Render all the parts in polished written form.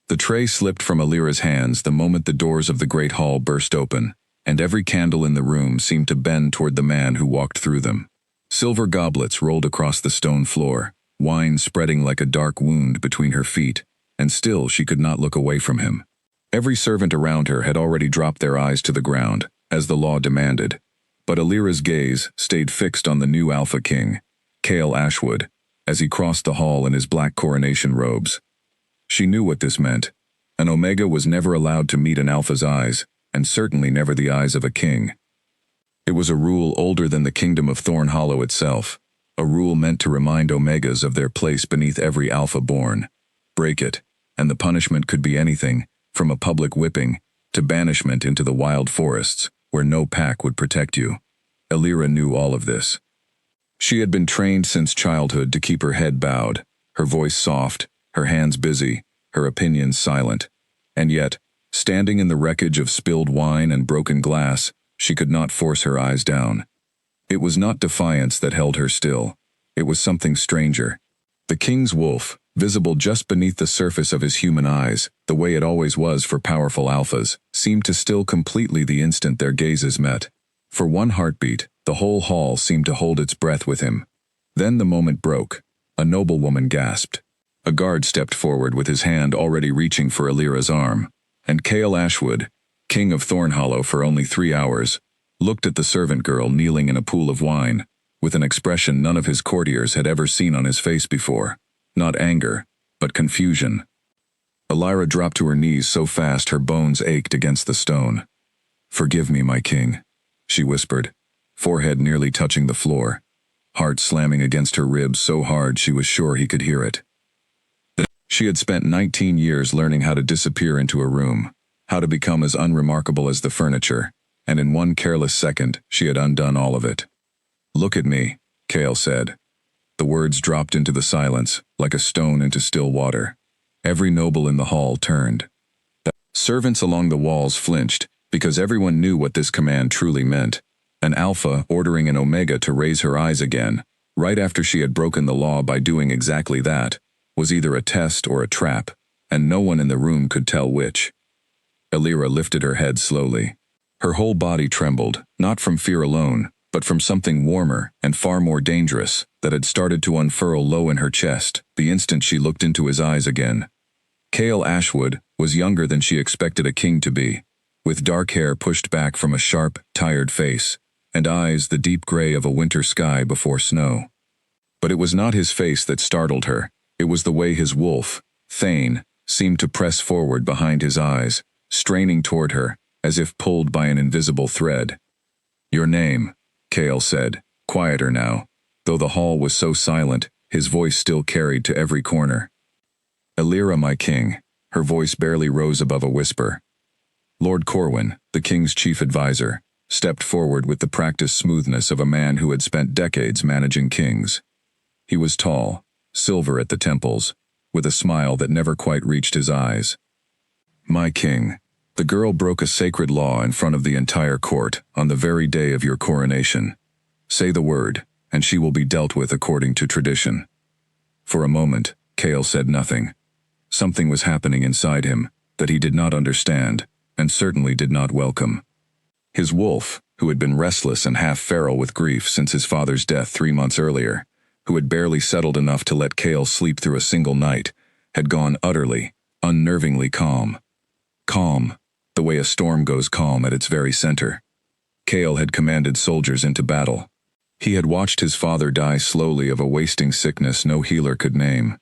The tray slipped from Alira's hands the moment the doors of the great hall burst open, and every candle in the room seemed to bend toward the man who walked through them. Silver goblets rolled across the stone floor, wine spreading like a dark wound between her feet, and still she could not look away from him. Every servant around her had already dropped their eyes to the ground, as the law demanded, but Alira's gaze stayed fixed on the new Alpha King, Chaol Ashwood, as he crossed the hall in his black coronation robes. She knew what this meant. An Omega was never allowed to meet an Alpha's eyes, and certainly never the eyes of a king. It was a rule older than the kingdom of Thorn Hollow itself, a rule meant to remind Omegas of their place beneath every Alpha born. Break it, and the punishment could be anything, from a public whipping to banishment into the wild forests, where no pack would protect you. Alira knew all of this. She had been trained since childhood to keep her head bowed, her voice soft, her hands busy, her opinions silent. And yet, standing in the wreckage of spilled wine and broken glass, she could not force her eyes down. It was not defiance that held her still. It was something stranger. The king's wolf, visible just beneath the surface of his human eyes, the way it always was for powerful alphas, seemed to still completely the instant their gazes met. For one heartbeat, the whole hall seemed to hold its breath with him. Then the moment broke. A noblewoman gasped. A guard stepped forward with his hand already reaching for Alira's arm, and Chaol Ashwood, king of Thornhollow for only 3 hours, looked at the servant girl kneeling in a pool of wine, with an expression none of his courtiers had ever seen on his face before. Not anger, but confusion. Alira dropped to her knees so fast her bones ached against the stone. "Forgive me, my king," she whispered, forehead nearly touching the floor, heart slamming against her ribs so hard she was sure he could hear it. She had spent 19 years learning how to disappear into a room, how to become as unremarkable as the furniture, and in one careless second she had undone all of it. "Look at me," Chaol said. The words dropped into the silence, like a stone into still water. Every noble in the hall turned. Servants along the walls flinched, because everyone knew what this command truly meant. An Alpha ordering an Omega to raise her eyes again, right after she had broken the law by doing exactly that, was either a test or a trap, and no one in the room could tell which. Alira lifted her head slowly. Her whole body trembled, not from fear alone, but from something warmer and far more dangerous that had started to unfurl low in her chest the instant she looked into his eyes again. Chaol Ashwood was younger than she expected a king to be, with dark hair pushed back from a sharp, tired face, and eyes the deep gray of a winter sky before snow. But it was not his face that startled her. It was the way his wolf, Thane, seemed to press forward behind his eyes, straining toward her, as if pulled by an invisible thread. "Your name," Chaol said, quieter now, though the hall was so silent, his voice still carried to every corner. "Alira, my king," her voice barely rose above a whisper. Lord Corwin, the king's chief advisor, stepped forward with the practiced smoothness of a man who had spent decades managing kings. He was tall, silver at the temples, with a smile that never quite reached his eyes. "My king, the girl broke a sacred law in front of the entire court on the very day of your coronation. Say the word, and she will be dealt with according to tradition." For a moment, Chaol said nothing. Something was happening inside him that he did not understand, and certainly did not welcome. His wolf, who had been restless and half feral with grief since his father's death 3 months earlier, who had barely settled enough to let Chaol sleep through a single night, had gone utterly, unnervingly calm. Calm, the way a storm goes calm at its very center. Chaol had commanded soldiers into battle. He had watched his father die slowly of a wasting sickness no healer could name.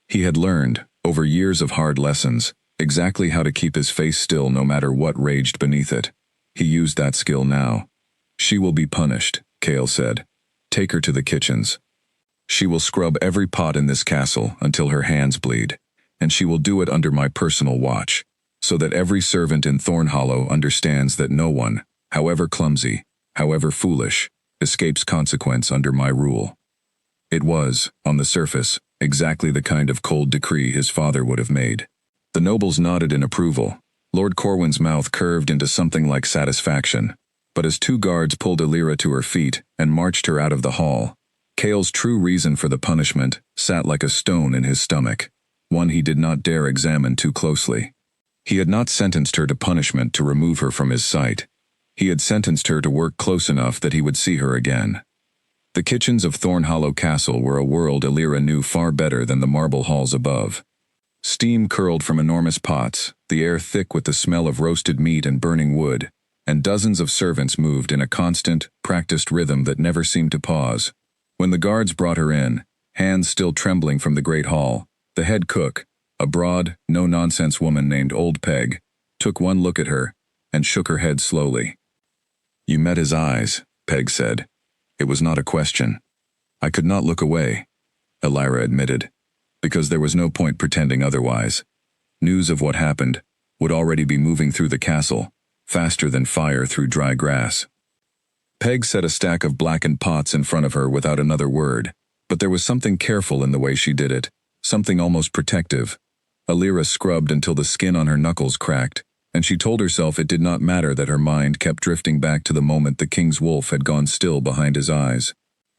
He had learned, over years of hard lessons, exactly how to keep his face still no matter what raged beneath it. He used that skill now. "She will be punished," Chaol said. "Take her to the kitchens. She will scrub every pot in this castle until her hands bleed, and she will do it under my personal watch, so that every servant in Thornhollow understands that no one, however clumsy, however foolish, escapes consequence under my rule." It was, on the surface, exactly the kind of cold decree his father would have made. The nobles nodded in approval. Lord Corwin's mouth curved into something like satisfaction, but as 2 guards pulled Alira to her feet and marched her out of the hall, Chaol's true reason for the punishment sat like a stone in his stomach. one he did not dare examine too closely. He had not sentenced her to punishment to remove her from his sight. He had sentenced her to work close enough that he would see her again. The kitchens of Thornhollow Castle were a world Illyra knew far better than the marble halls above. Steam curled from enormous pots, the air thick with the smell of roasted meat and burning wood, and dozens of servants moved in a constant, practiced rhythm that never seemed to pause. When the guards brought her in, hands still trembling from the great hall, the head cook, a broad, no-nonsense woman named Old Peg, took one look at her and shook her head slowly. "You met his eyes," Peg said. "It was not a question." "I could not look away," Illyra admitted, because there was no point pretending otherwise. News of what happened would already be moving through the castle, faster than fire through dry grass. Peg set a stack of blackened pots in front of her without another word, but there was something careful in the way she did it, something almost protective. Illyra scrubbed until the skin on her knuckles cracked, and she told herself it did not matter that her mind kept drifting back to the moment the king's wolf had gone still behind his eyes.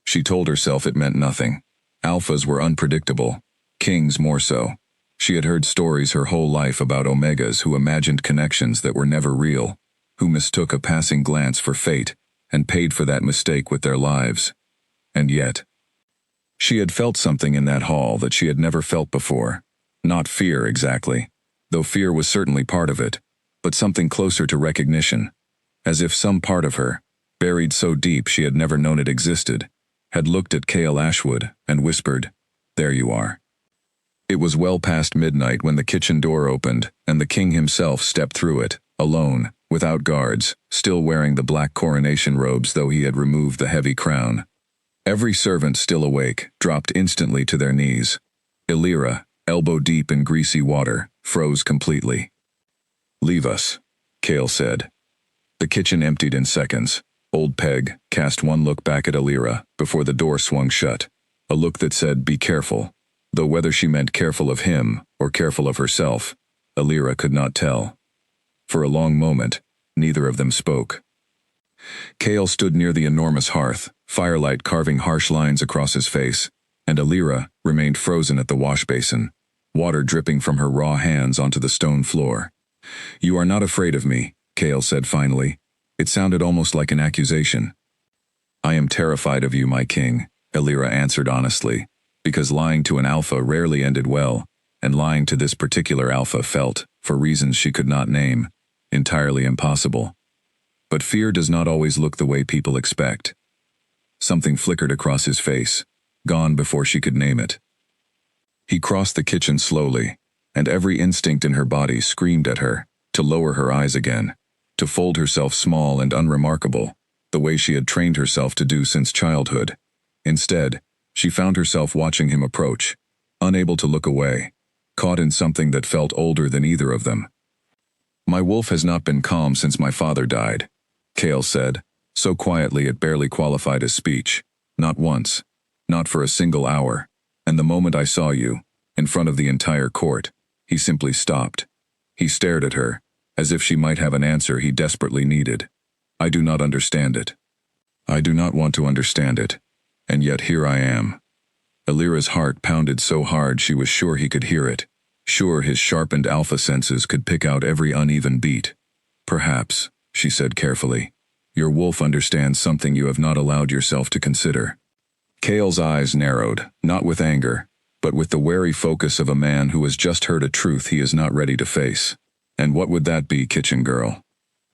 She told herself it meant nothing. Alphas were unpredictable, kings more so. She had heard stories her whole life about omegas who imagined connections that were never real, who mistook a passing glance for fate, and paid for that mistake with their lives. And yet, she had felt something in that hall that she had never felt before. Not fear exactly, though fear was certainly part of it, but something closer to recognition, as if some part of her, buried so deep she had never known it existed, had looked at Chaol Ashwood and whispered, "There you are." It was well past midnight when the kitchen door opened, and the king himself stepped through it, alone, without guards, still wearing the black coronation robes though he had removed the heavy crown. Every servant still awake dropped instantly to their knees. Illyra, elbow deep in greasy water, froze completely. "Leave us," Chaol said. The kitchen emptied in seconds. Old Peg cast one look back at Illyra before the door swung shut, a look that said, "Be careful," though whether she meant careful of him or careful of herself, Illyra could not tell. For a long moment, neither of them spoke. Chaol stood near the enormous hearth, firelight carving harsh lines across his face, and Illyra remained frozen at the wash basin, water dripping from her raw hands onto the stone floor. "You are not afraid of me," Chaol said finally. It sounded almost like an accusation. "I am terrified of you, my king," Illyra answered honestly, because lying to an alpha rarely ended well, and lying to this particular alpha felt, for reasons she could not name, entirely impossible. But fear does not always look the way people expect. Something flickered across his face, gone before she could name it. He crossed the kitchen slowly, and every instinct in her body screamed at her to lower her eyes again, to fold herself small and unremarkable, the way she had trained herself to do since childhood. Instead, she found herself watching him approach, unable to look away, caught in something that felt older than either of them. "My wolf has not been calm since my father died," Chaol said, so quietly it barely qualified as speech. "Not once, not for a single hour, and the moment I saw you, in front of the entire court, he simply stopped. He stared at her, as if she might have an answer he desperately needed. I do not understand it. I do not want to understand it, and yet here I am." Illyra's heart pounded so hard she was sure he could hear it, sure his sharpened alpha senses could pick out every uneven beat. "Perhaps," she said carefully, "your wolf understands something you have not allowed yourself to consider." Chaol's eyes narrowed, not with anger, but with the wary focus of a man who has just heard a truth he is not ready to face. "And what would that be, kitchen girl?"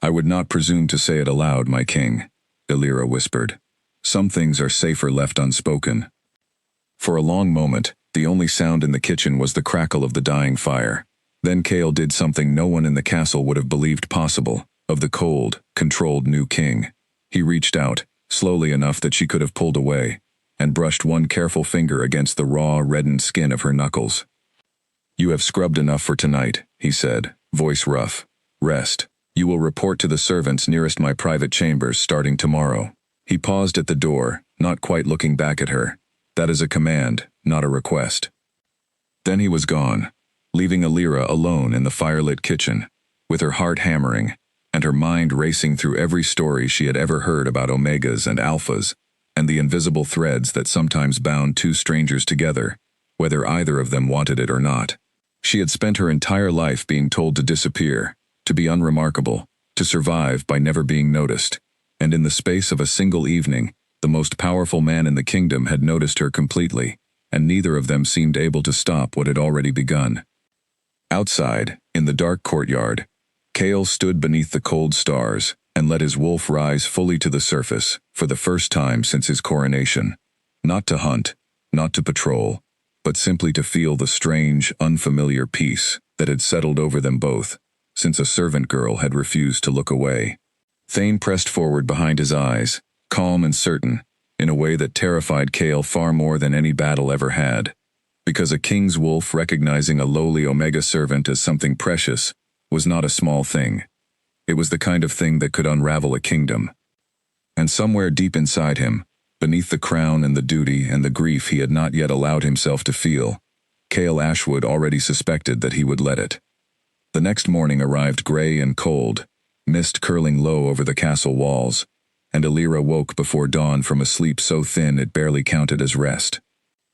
"I would not presume to say it aloud, my king," Illyra whispered. "Some things are safer left unspoken." For a long moment, the only sound in the kitchen was the crackle of the dying fire. Then Chaol did something no one in the castle would have believed possible, of the cold, controlled new king. He reached out, slowly enough that she could have pulled away, and brushed one careful finger against the raw, reddened skin of her knuckles. "You have scrubbed enough for tonight," he said, voice rough. "Rest. You will report to the servants nearest my private chambers starting tomorrow." He paused at the door, not quite looking back at her. That is a command, not a request. Then he was gone, leaving Illyra alone in the firelit kitchen, with her heart hammering, and her mind racing through every story she had ever heard about omegas and alphas, and the invisible threads that sometimes bound two strangers together, whether either of them wanted it or not. She had spent her entire life being told to disappear, to be unremarkable, to survive by never being noticed. And in the space of a single evening, the most powerful man in the kingdom had noticed her completely, and neither of them seemed able to stop what had already begun. Outside, in the dark courtyard, Chaol stood beneath the cold stars and let his wolf rise fully to the surface for the first time since his coronation. Not to hunt, not to patrol, but simply to feel the strange, unfamiliar peace that had settled over them both, since a servant girl had refused to look away. Thane pressed forward behind his eyes, calm and certain, in a way that terrified Chaol far more than any battle ever had. Because a king's wolf recognizing a lowly Omega servant as something precious was not a small thing. It was the kind of thing that could unravel a kingdom. And somewhere deep inside him, beneath the crown and the duty and the grief he had not yet allowed himself to feel, Chaol Ashwood already suspected that he would let it. The next morning arrived gray and cold, mist curling low over the castle walls, and Illyra woke before dawn from a sleep so thin it barely counted as rest.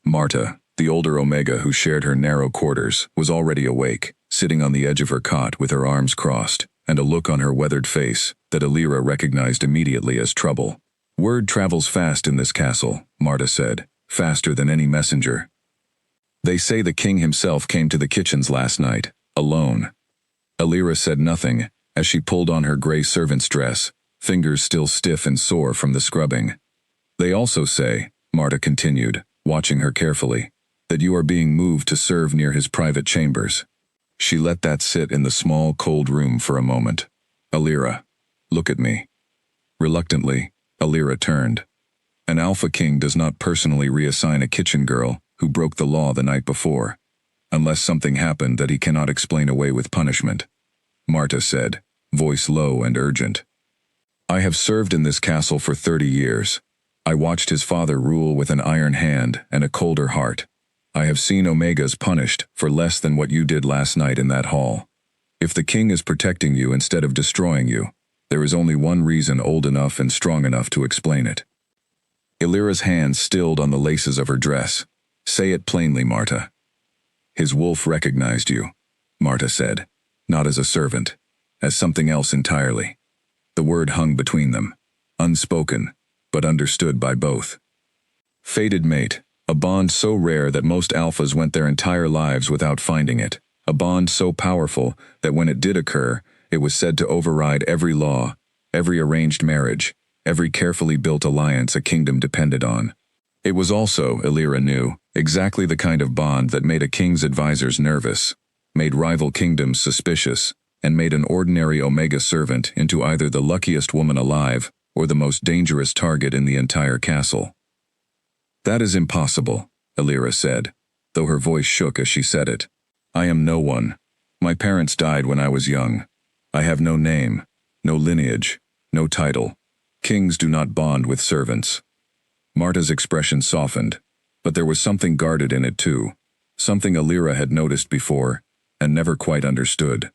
Marta, the older Omega who shared her narrow quarters, was already awake, sitting on the edge of her cot with her arms crossed, and a look on her weathered face that Illyra recognized immediately as trouble. "Word travels fast in this castle," Marta said, "faster than any messenger. They say the king himself came to the kitchens last night, alone." Illyra said nothing as she pulled on her gray servant's dress, fingers still stiff and sore from the scrubbing. "They also say," Marta continued, watching her carefully, "that you are being moved to serve near his private chambers." She let that sit in the small, cold room for a moment. "Illyra, look at me." Reluctantly, Illyra turned. An Alpha King does not personally reassign a kitchen girl who broke the law the night before, unless something happened that he cannot explain away with punishment. Marta said, voice low and urgent. "I have served in this castle for 30 years. I watched his father rule with an iron hand and a colder heart. I have seen Omegas punished for less than what you did last night in that hall. If the king is protecting you instead of destroying you, there is only one reason old enough and strong enough to explain it." Illyra's hand stilled on the laces of her dress. "Say it plainly, Marta." "His wolf recognized you," Marta said, "not as a servant, as something else entirely." The word hung between them, unspoken, but understood by both. Fated mate, a bond so rare that most alphas went their entire lives without finding it, a bond so powerful that when it did occur, it was said to override every law, every arranged marriage, every carefully built alliance a kingdom depended on. It was also, Illyra knew, exactly the kind of bond that made a king's advisors nervous, made rival kingdoms suspicious, and made an ordinary Omega servant into either the luckiest woman alive or the most dangerous target in the entire castle. "That is impossible," Illyra said, though her voice shook as she said it. "I am no one. My parents died when I was young. I have no name, no lineage, no title. Kings do not bond with servants." Marta's expression softened, but there was something guarded in it too, something Illyra had noticed before and never quite understood.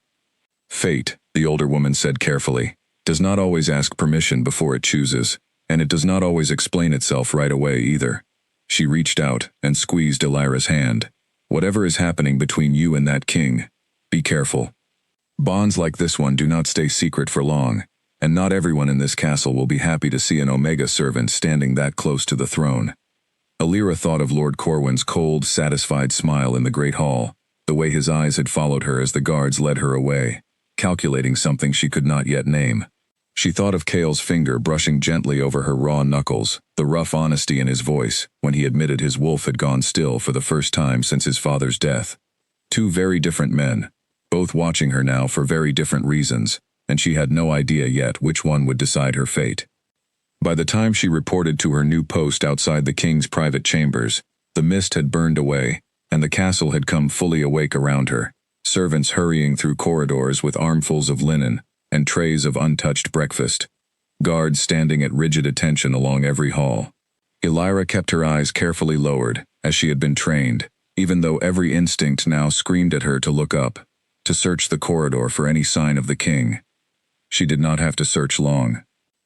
"Fate," the older woman said carefully, "does not always ask permission before it chooses, and it does not always explain itself right away either." She reached out and squeezed Illyra's hand. "Whatever is happening between you and that king, be careful. Bonds like this one do not stay secret for long, and not everyone in this castle will be happy to see an Omega servant standing that close to the throne." Illyra thought of Lord Corwin's cold, satisfied smile in the great hall, the way his eyes had followed her as the guards led her away, calculating something she could not yet name. She thought of Chaol's finger brushing gently over her raw knuckles, the rough honesty in his voice when he admitted his wolf had gone still for the first time since his father's death. Two very different men, both watching her now for very different reasons, and she had no idea yet which one would decide her fate. By the time she reported to her new post outside the king's private chambers, the mist had burned away, and the castle had come fully awake around her, servants hurrying through corridors with armfuls of linen and trays of untouched breakfast, guards standing at rigid attention along every hall. Illyra kept her eyes carefully lowered, as she had been trained, even though every instinct now screamed at her to look up, to search the corridor for any sign of the king. She did not have to search long.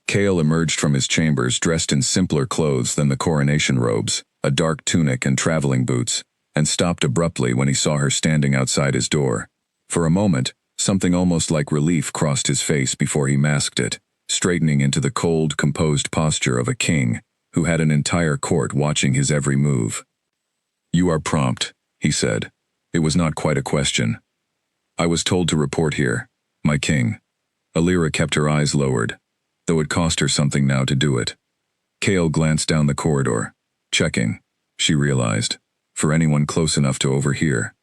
Chaol emerged from his chambers dressed in simpler clothes than the coronation robes, a dark tunic and traveling boots, and stopped abruptly when he saw her standing outside his door. For a moment, something almost like relief crossed his face before he masked it, straightening into the cold, composed posture of a king who had an entire court watching his every move. "You are prompt," he said. It was not quite a question. "I was told to report here, my king." Alira kept her eyes lowered, though it cost her something now to do it. Kale glanced down the corridor, checking, she realized, for anyone close enough to overhear.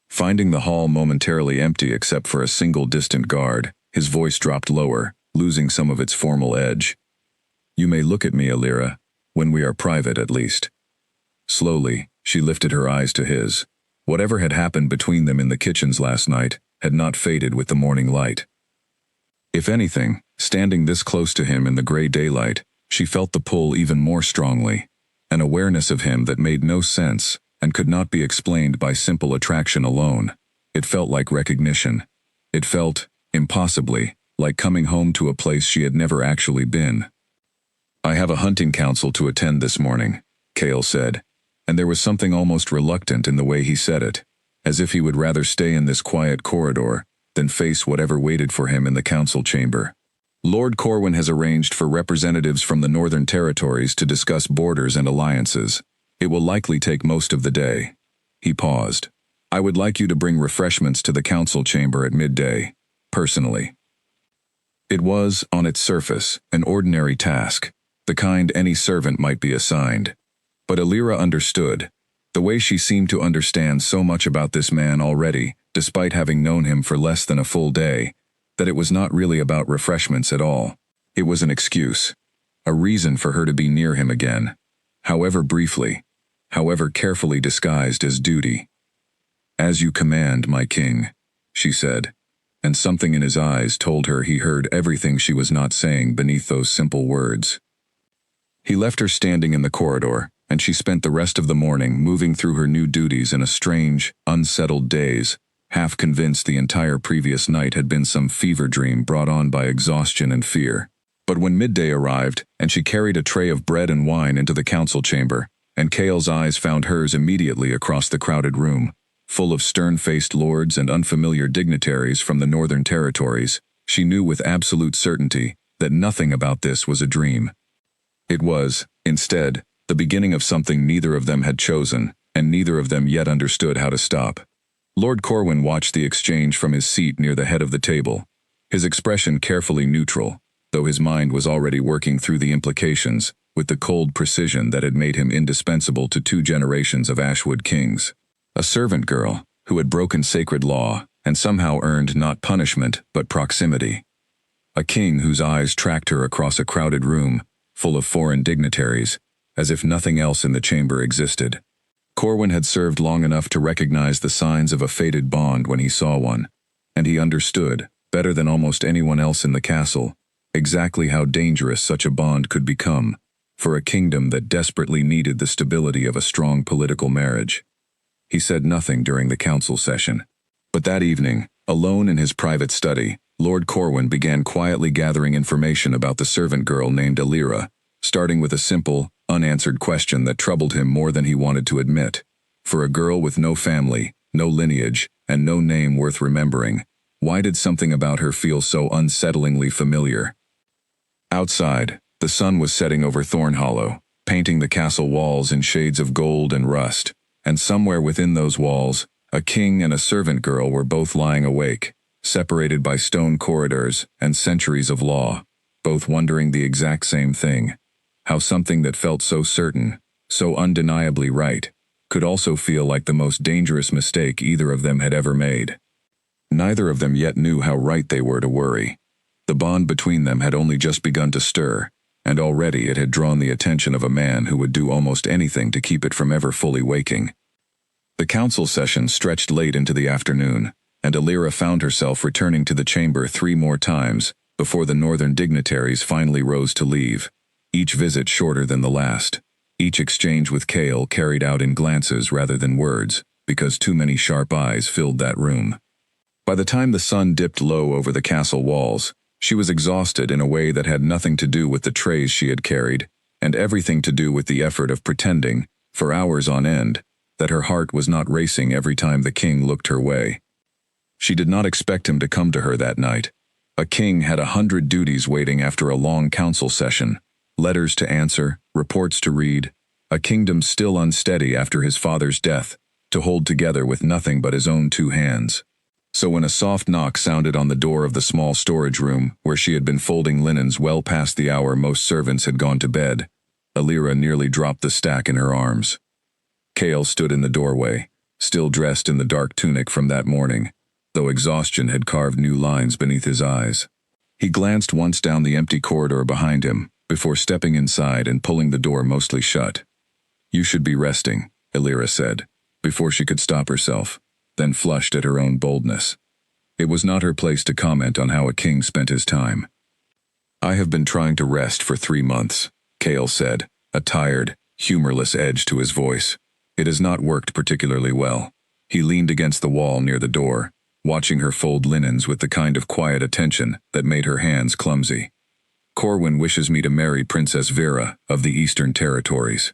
Finding the hall momentarily empty except for a single distant guard, his voice dropped lower, losing some of its formal edge. "You may look at me, Alira, when we are private at least." Slowly, she lifted her eyes to his. Whatever had happened between them in the kitchens last night had not faded with the morning light. If anything, standing this close to him in the gray daylight, she felt the pull even more strongly, an awareness of him that made no sense and could not be explained by simple attraction alone. It felt like recognition. It felt, impossibly, like coming home to a place she had never actually been. "I have a hunting council to attend this morning," Kale said, and there was something almost reluctant in the way he said it, as if he would rather stay in this quiet corridor than face whatever waited for him in the council chamber. "Lord Corwin has arranged for representatives from the Northern Territories to discuss borders and alliances. It will likely take most of the day." He paused. "I would like you to bring refreshments to the council chamber at midday, personally." It was, on its surface, an ordinary task, the kind any servant might be assigned. But Alira understood, the way she seemed to understand so much about this man already, despite having known him for less than a full day, that it was not really about refreshments at all. It was an excuse, a reason for her to be near him again, however briefly, however carefully disguised as duty. "As you command, my king," she said, and something in his eyes told her he heard everything she was not saying beneath those simple words. He left her standing in the corridor, and she spent the rest of the morning moving through her new duties in a strange, unsettled daze, half convinced the entire previous night had been some fever dream brought on by exhaustion and fear. But when midday arrived, and she carried a tray of bread and wine into the council chamber, and Kale's eyes found hers immediately across the crowded room, full of stern-faced lords and unfamiliar dignitaries from the Northern Territories, she knew with absolute certainty that nothing about this was a dream. It was, instead, the beginning of something neither of them had chosen, and neither of them yet understood how to stop. Lord Corwin watched the exchange from his seat near the head of the table, his expression carefully neutral, though his mind was already working through the implications with the cold precision that had made him indispensable to 2 generations of Ashwood kings. A servant girl who had broken sacred law and somehow earned not punishment but proximity. A king whose eyes tracked her across a crowded room full of foreign dignitaries, as if nothing else in the chamber existed. Corwin had served long enough to recognize the signs of a fated bond when he saw one, and he understood, better than almost anyone else in the castle, exactly how dangerous such a bond could become for a kingdom that desperately needed the stability of a strong political marriage. He said nothing during the council session, but that evening, alone in his private study, Lord Corwin began quietly gathering information about the servant girl named Alira, starting with a simple, unanswered question that troubled him more than he wanted to admit. For a girl with no family, no lineage, and no name worth remembering, why did something about her feel so unsettlingly familiar? Outside, the sun was setting over Thornhollow, painting the castle walls in shades of gold and rust, and somewhere within those walls, a king and a servant girl were both lying awake, separated by stone corridors and centuries of law, both wondering the exact same thing: how something that felt so certain, so undeniably right, could also feel like the most dangerous mistake either of them had ever made. Neither of them yet knew how right they were to worry. The bond between them had only just begun to stir, and already it had drawn the attention of a man who would do almost anything to keep it from ever fully waking. The council session stretched late into the afternoon, and Alira found herself returning to the chamber 3 more times before the northern dignitaries finally rose to leave, each visit shorter than the last, each exchange with Kale carried out in glances rather than words, because too many sharp eyes filled that room. By the time the sun dipped low over the castle walls, she was exhausted in a way that had nothing to do with the trays she had carried, and everything to do with the effort of pretending, for hours on end, that her heart was not racing every time the king looked her way. She did not expect him to come to her that night. A king had 100 duties waiting after a long council session, letters to answer, reports to read, a kingdom still unsteady after his father's death, to hold together with nothing but his own 2 hands. So when a soft knock sounded on the door of the small storage room, where she had been folding linens well past the hour most servants had gone to bed, Alira nearly dropped the stack in her arms. Chaol stood in the doorway, still dressed in the dark tunic from that morning, though exhaustion had carved new lines beneath his eyes. He glanced once down the empty corridor behind him, before stepping inside and pulling the door mostly shut. "You should be resting," Alira said, before she could stop herself, then flushed at her own boldness. It was not her place to comment on how a king spent his time. "I have been trying to rest for 3 months," Chaol said, a tired, humorless edge to his voice. "It has not worked particularly well." He leaned against the wall near the door, watching her fold linens with the kind of quiet attention that made her hands clumsy. "Corwin wishes me to marry Princess Vera of the Eastern Territories."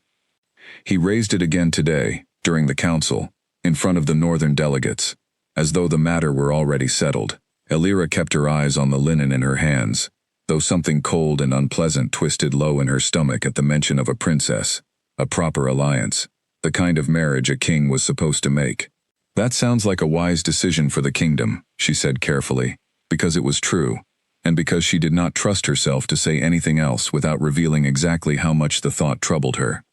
He raised it again today, during the council, in front of the northern delegates, as though the matter were already settled. Alira kept her eyes on the linen in her hands, though something cold and unpleasant twisted low in her stomach at the mention of a princess, a proper alliance, the kind of marriage a king was supposed to make. "That sounds like a wise decision for the kingdom," she said carefully, because it was true, and because she did not trust herself to say anything else without revealing exactly how much the thought troubled her.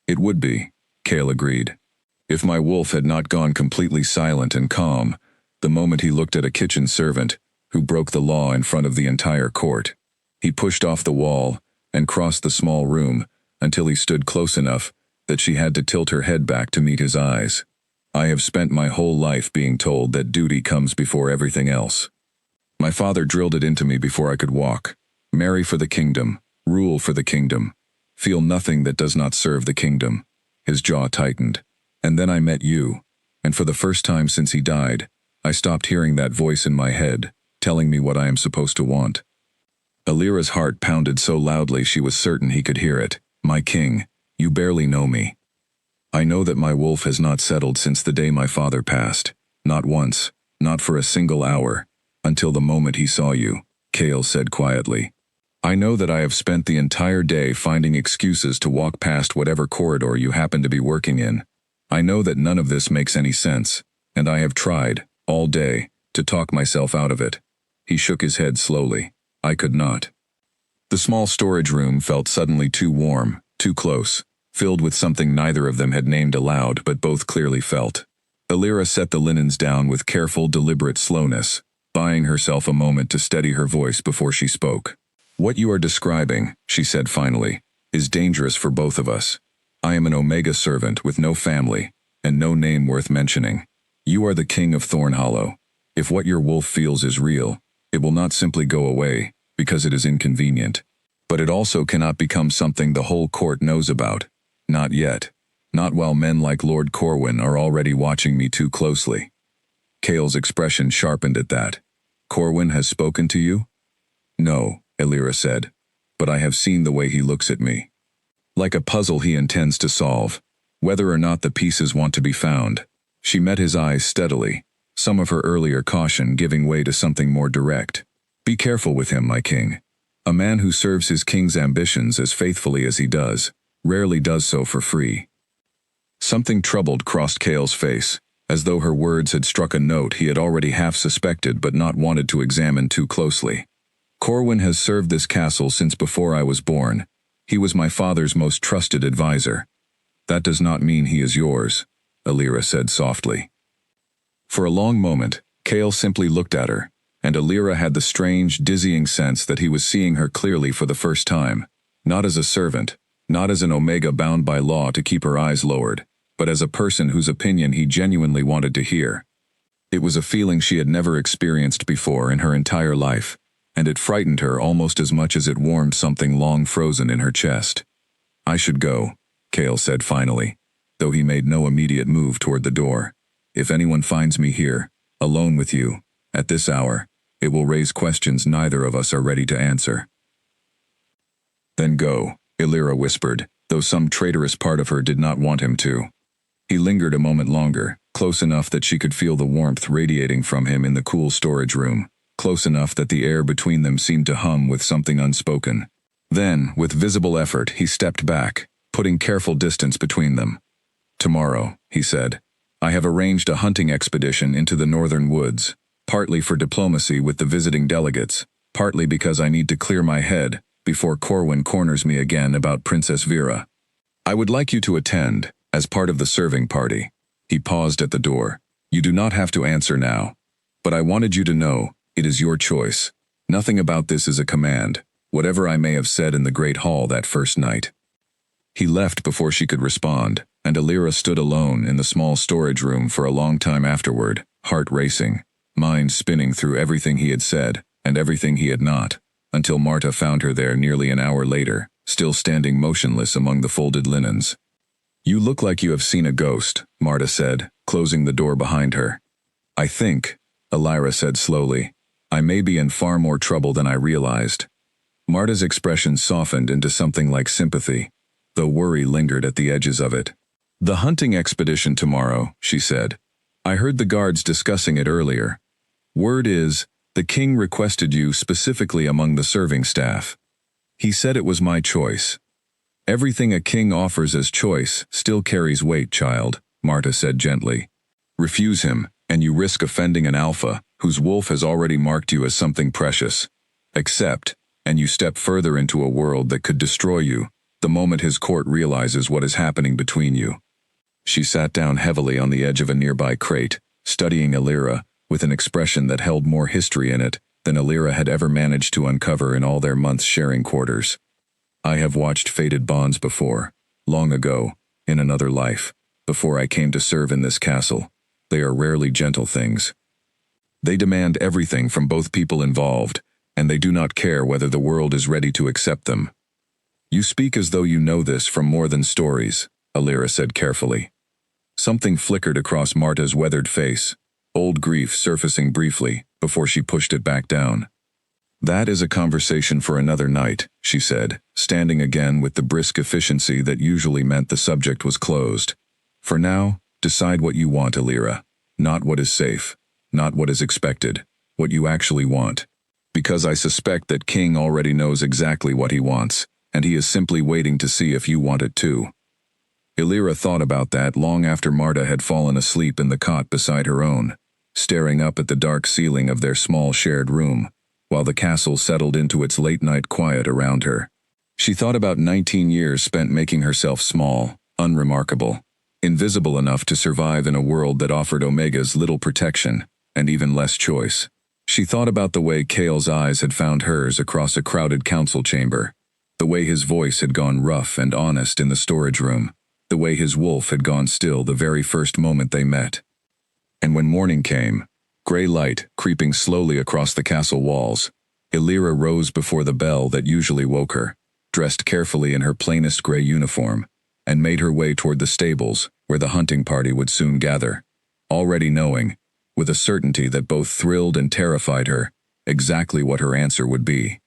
"It would be," Chaol agreed. If my wolf had not gone completely silent and calm, the moment he looked at a kitchen servant, who broke the law in front of the entire court. He pushed off the wall and crossed the small room until he stood close enough that she had to tilt her head back to meet his eyes. "I have spent my whole life being told that duty comes before everything else. My father drilled it into me before I could walk. Marry for the kingdom, rule for the kingdom, feel nothing that does not serve the kingdom." His jaw tightened. "And then I met you, and for the first time since he died, I stopped hearing that voice in my head, telling me what I am supposed to want." Alira's heart pounded so loudly she was certain he could hear it. "My king, you barely know me. I know that my wolf has not settled since the day my father passed. Not once, not for a single hour, until the moment he saw you," Chaol said quietly. "I know that I have spent the entire day finding excuses to walk past whatever corridor you happen to be working in. I know that none of this makes any sense, and I have tried, all day, to talk myself out of it." He shook his head slowly. "I could not." The small storage room felt suddenly too warm, too close, filled with something neither of them had named aloud but both clearly felt. Alira set the linens down with careful, deliberate slowness, buying herself a moment to steady her voice before she spoke. "What you are describing," she said finally, "is dangerous for both of us. I am an Omega servant with no family, and no name worth mentioning. You are the king of Thornhollow. If what your wolf feels is real, it will not simply go away, because it is inconvenient. But it also cannot become something the whole court knows about. Not yet. Not while men like Lord Corwin are already watching me too closely." Chaol's expression sharpened at that. "Corwin has spoken to you?" "No," Alira said, "but I have seen the way he looks at me. Like a puzzle he intends to solve, whether or not the pieces want to be found." She met his eyes steadily, some of her earlier caution giving way to something more direct. "Be careful with him, my king. A man who serves his king's ambitions as faithfully as he does, rarely does so for free." Something troubled crossed Chaol's face, as though her words had struck a note he had already half suspected but not wanted to examine too closely. "Corwin has served this castle since before I was born. He was my father's most trusted advisor. That does not mean he is yours," Alira said softly. For a long moment, Chaol simply looked at her, and Alira had the strange, dizzying sense that he was seeing her clearly for the first time, not as a servant, not as an Omega bound by law to keep her eyes lowered, but as a person whose opinion he genuinely wanted to hear. It was a feeling she had never experienced before in her entire life, and it frightened her almost as much as it warmed something long frozen in her chest. "I should go," Chaol said finally, though he made no immediate move toward the door. "If anyone finds me here, alone with you, at this hour, it will raise questions neither of us are ready to answer." "Then go," Alira whispered, though some traitorous part of her did not want him to. He lingered a moment longer, close enough that she could feel the warmth radiating from him in the cool storage room, close enough that the air between them seemed to hum with something unspoken. Then, with visible effort, he stepped back, putting careful distance between them. "Tomorrow," he said, "I have arranged a hunting expedition into the northern woods, partly for diplomacy with the visiting delegates, partly because I need to clear my head before Corwin corners me again about Princess Vera. I would like you to attend, as part of the serving party." He paused at the door. "You do not have to answer now. But I wanted you to know, it is your choice. Nothing about this is a command, whatever I may have said in the Great Hall that first night." He left before she could respond, and Alira stood alone in the small storage room for a long time afterward, heart racing, mind spinning through everything he had said, and everything he had not, until Marta found her there nearly an hour later, still standing motionless among the folded linens. "You look like you have seen a ghost," Marta said, closing the door behind her. "I think," Alira said slowly, "I may be in far more trouble than I realized." Marta's expression softened into something like sympathy, though worry lingered at the edges of it. "The hunting expedition tomorrow," she said. "I heard the guards discussing it earlier. Word is, the king requested you specifically among the serving staff. He said it was my choice." "Everything a king offers as choice still carries weight, child," Marta said gently. "Refuse him, and you risk offending an alpha, whose wolf has already marked you as something precious. Accept, and you step further into a world that could destroy you, the moment his court realizes what is happening between you." She sat down heavily on the edge of a nearby crate, studying Alira, with an expression that held more history in it than Alira had ever managed to uncover in all their months sharing quarters. "I have watched fated bonds before, long ago, in another life, before I came to serve in this castle. They are rarely gentle things. They demand everything from both people involved, and they do not care whether the world is ready to accept them." "You speak as though you know this from more than stories," Alira said carefully. Something flickered across Marta's weathered face, old grief surfacing briefly before she pushed it back down. "That is a conversation for another night," she said, standing again with the brisk efficiency that usually meant the subject was closed. "For now, decide what you want, Alira. Not what is safe, not what is expected, what you actually want. Because I suspect that King already knows exactly what he wants, and he is simply waiting to see if you want it too." Alira thought about that long after Marta had fallen asleep in the cot beside her own, staring up at the dark ceiling of their small shared room, while the castle settled into its late-night quiet around her. She thought about 19 years spent making herself small, unremarkable, invisible enough to survive in a world that offered Omegas little protection, and even less choice. She thought about the way Kale's eyes had found hers across a crowded council chamber, the way his voice had gone rough and honest in the storage room, the way his wolf had gone still the very first moment they met. And when morning came, gray light creeping slowly across the castle walls, Alira rose before the bell that usually woke her, dressed carefully in her plainest gray uniform, and made her way toward the stables where the hunting party would soon gather, already knowing, with a certainty that both thrilled and terrified her, exactly what her answer would be.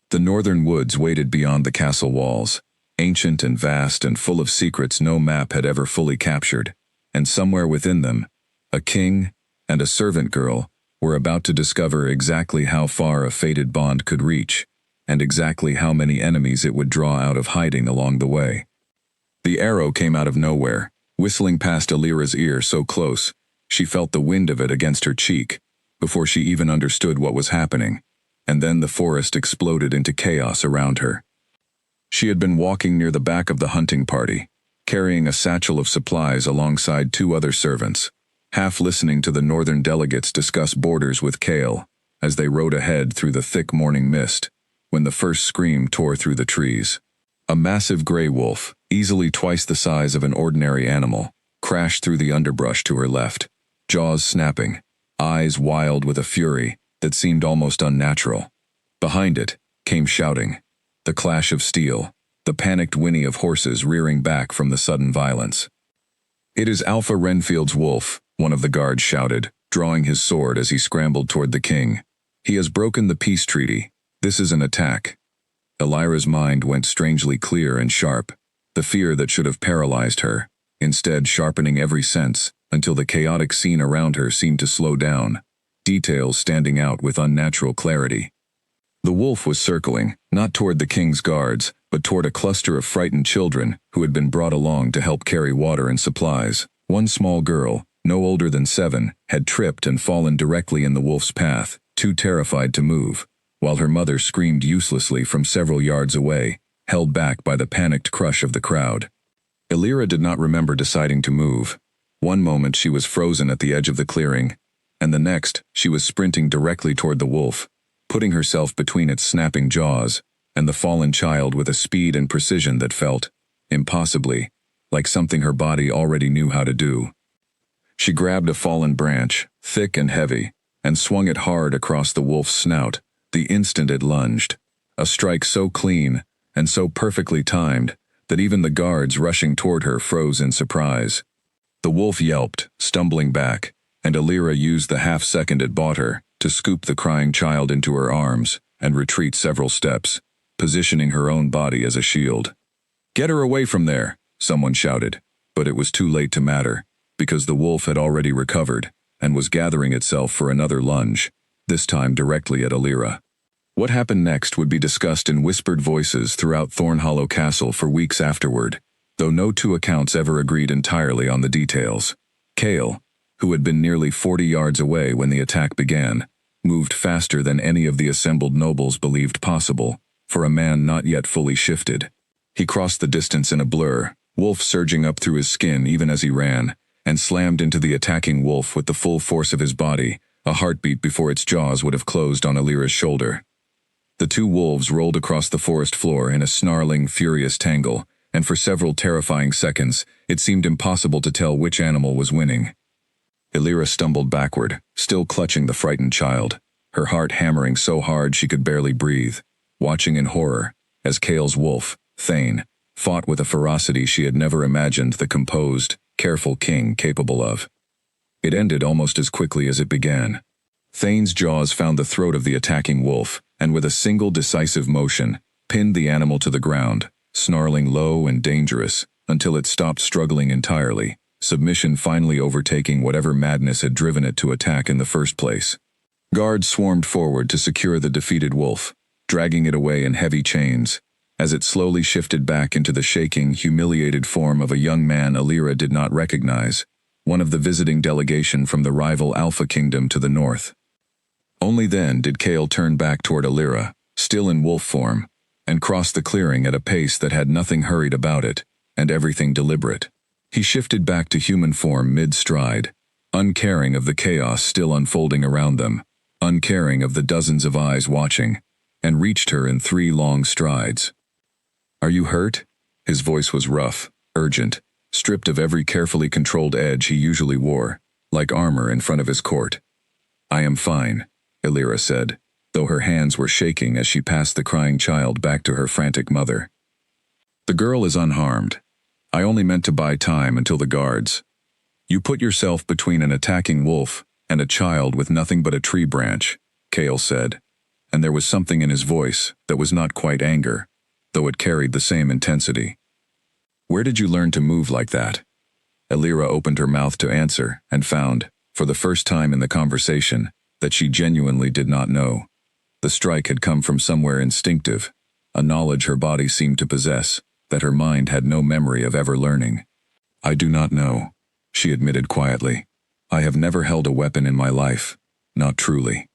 The northern woods waited beyond the castle walls, ancient and vast and full of secrets no map had ever fully captured, and somewhere within them, a king and a servant girl were about to discover exactly how far a fated bond could reach, and exactly how many enemies it would draw out of hiding along the way. The arrow came out of nowhere, whistling past Alira's ear so close, she felt the wind of it against her cheek, before she even understood what was happening, and then the forest exploded into chaos around her. She had been walking near the back of the hunting party, carrying a satchel of supplies alongside two other servants, half listening to the northern delegates discuss borders with Kale, as they rode ahead through the thick morning mist, when the first scream tore through the trees. A massive gray wolf, easily twice the size of an ordinary animal, crashed through the underbrush to her left, jaws snapping, eyes wild with a fury that seemed almost unnatural. Behind it came shouting, the clash of steel, the panicked whinny of horses rearing back from the sudden violence. "It is Alpha Renfield's wolf," one of the guards shouted, drawing his sword as he scrambled toward the king. "He has broken the peace treaty. This is an attack." Alira's mind went strangely clear and sharp, the fear that should have paralyzed her, instead sharpening every sense until the chaotic scene around her seemed to slow down, details standing out with unnatural clarity. The wolf was circling, not toward the king's guards, but toward a cluster of frightened children who had been brought along to help carry water and supplies. One small girl, no older than 7, had tripped and fallen directly in the wolf's path, too terrified to move, while her mother screamed uselessly from several yards away, held back by the panicked crush of the crowd. Illyra did not remember deciding to move. One moment she was frozen at the edge of the clearing, and the next she was sprinting directly toward the wolf, putting herself between its snapping jaws and the fallen child with a speed and precision that felt, impossibly, like something her body already knew how to do. She grabbed a fallen branch, thick and heavy, and swung it hard across the wolf's snout the instant it lunged, a strike so clean and so perfectly timed that even the guards rushing toward her froze in surprise. The wolf yelped, stumbling back, and Illyra used the half-second it bought her to scoop the crying child into her arms and retreat several steps, positioning her own body as a shield. "Get her away from there," someone shouted, but it was too late to matter, because the wolf had already recovered and was gathering itself for another lunge, this time directly at Illyra. What happened next would be discussed in whispered voices throughout Thornhollow Castle for weeks afterward, though no two accounts ever agreed entirely on the details. Chaol, who had been nearly 40 yards away when the attack began, moved faster than any of the assembled nobles believed possible, for a man not yet fully shifted. He crossed the distance in a blur, wolf surging up through his skin even as he ran, and slammed into the attacking wolf with the full force of his body, a heartbeat before its jaws would have closed on Illyra's shoulder. The two wolves rolled across the forest floor in a snarling, furious tangle, and for several terrifying seconds, it seemed impossible to tell which animal was winning. Illyra stumbled backward, still clutching the frightened child, her heart hammering so hard she could barely breathe, watching in horror as Chaol's wolf, Thane, fought with a ferocity she had never imagined the composed, careful king capable of. It ended almost as quickly as it began. Thane's jaws found the throat of the attacking wolf, and with a single decisive motion, pinned the animal to the ground, snarling low and dangerous, until it stopped struggling entirely, submission finally overtaking whatever madness had driven it to attack in the first place. Guards swarmed forward to secure the defeated wolf, dragging it away in heavy chains, as it slowly shifted back into the shaking, humiliated form of a young man Illyra did not recognize, one of the visiting delegation from the rival Alpha Kingdom to the north. Only then did Chaol turn back toward Illyra, still in wolf form, and cross the clearing at a pace that had nothing hurried about it, and everything deliberate. He shifted back to human form mid-stride, uncaring of the chaos still unfolding around them, uncaring of the dozens of eyes watching, and reached her in 3 long strides. "Are you hurt?" His voice was rough, urgent, stripped of every carefully controlled edge he usually wore, like armor in front of his court. "I am fine," Illyra said, though her hands were shaking as she passed the crying child back to her frantic mother. "The girl is unharmed. I only meant to buy time until the guards. You put yourself between an attacking wolf and a child with nothing but a tree branch," Chaol said, and there was something in his voice that was not quite anger, though it carried the same intensity. "Where did you learn to move like that?" Illyra opened her mouth to answer and found, for the first time in the conversation, that she genuinely did not know. The strike had come from somewhere instinctive, a knowledge her body seemed to possess, that her mind had no memory of ever learning. "I do not know," she admitted quietly. "I have never held a weapon in my life, not truly."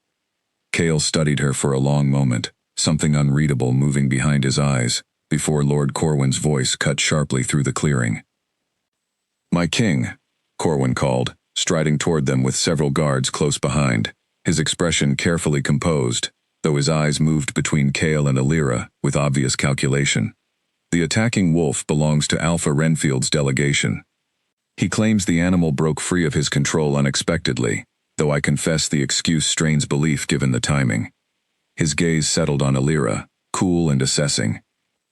Chaol studied her for a long moment, something unreadable moving behind his eyes, before Lord Corwin's voice cut sharply through the clearing. "My king," Corwin called, striding toward them with several guards close behind, his expression carefully composed, though his eyes moved between Chaol and Illyra with obvious calculation. "The attacking wolf belongs to Alpha Renfield's delegation. He claims the animal broke free of his control unexpectedly, though I confess the excuse strains belief given the timing." His gaze settled on Illyra, cool and assessing.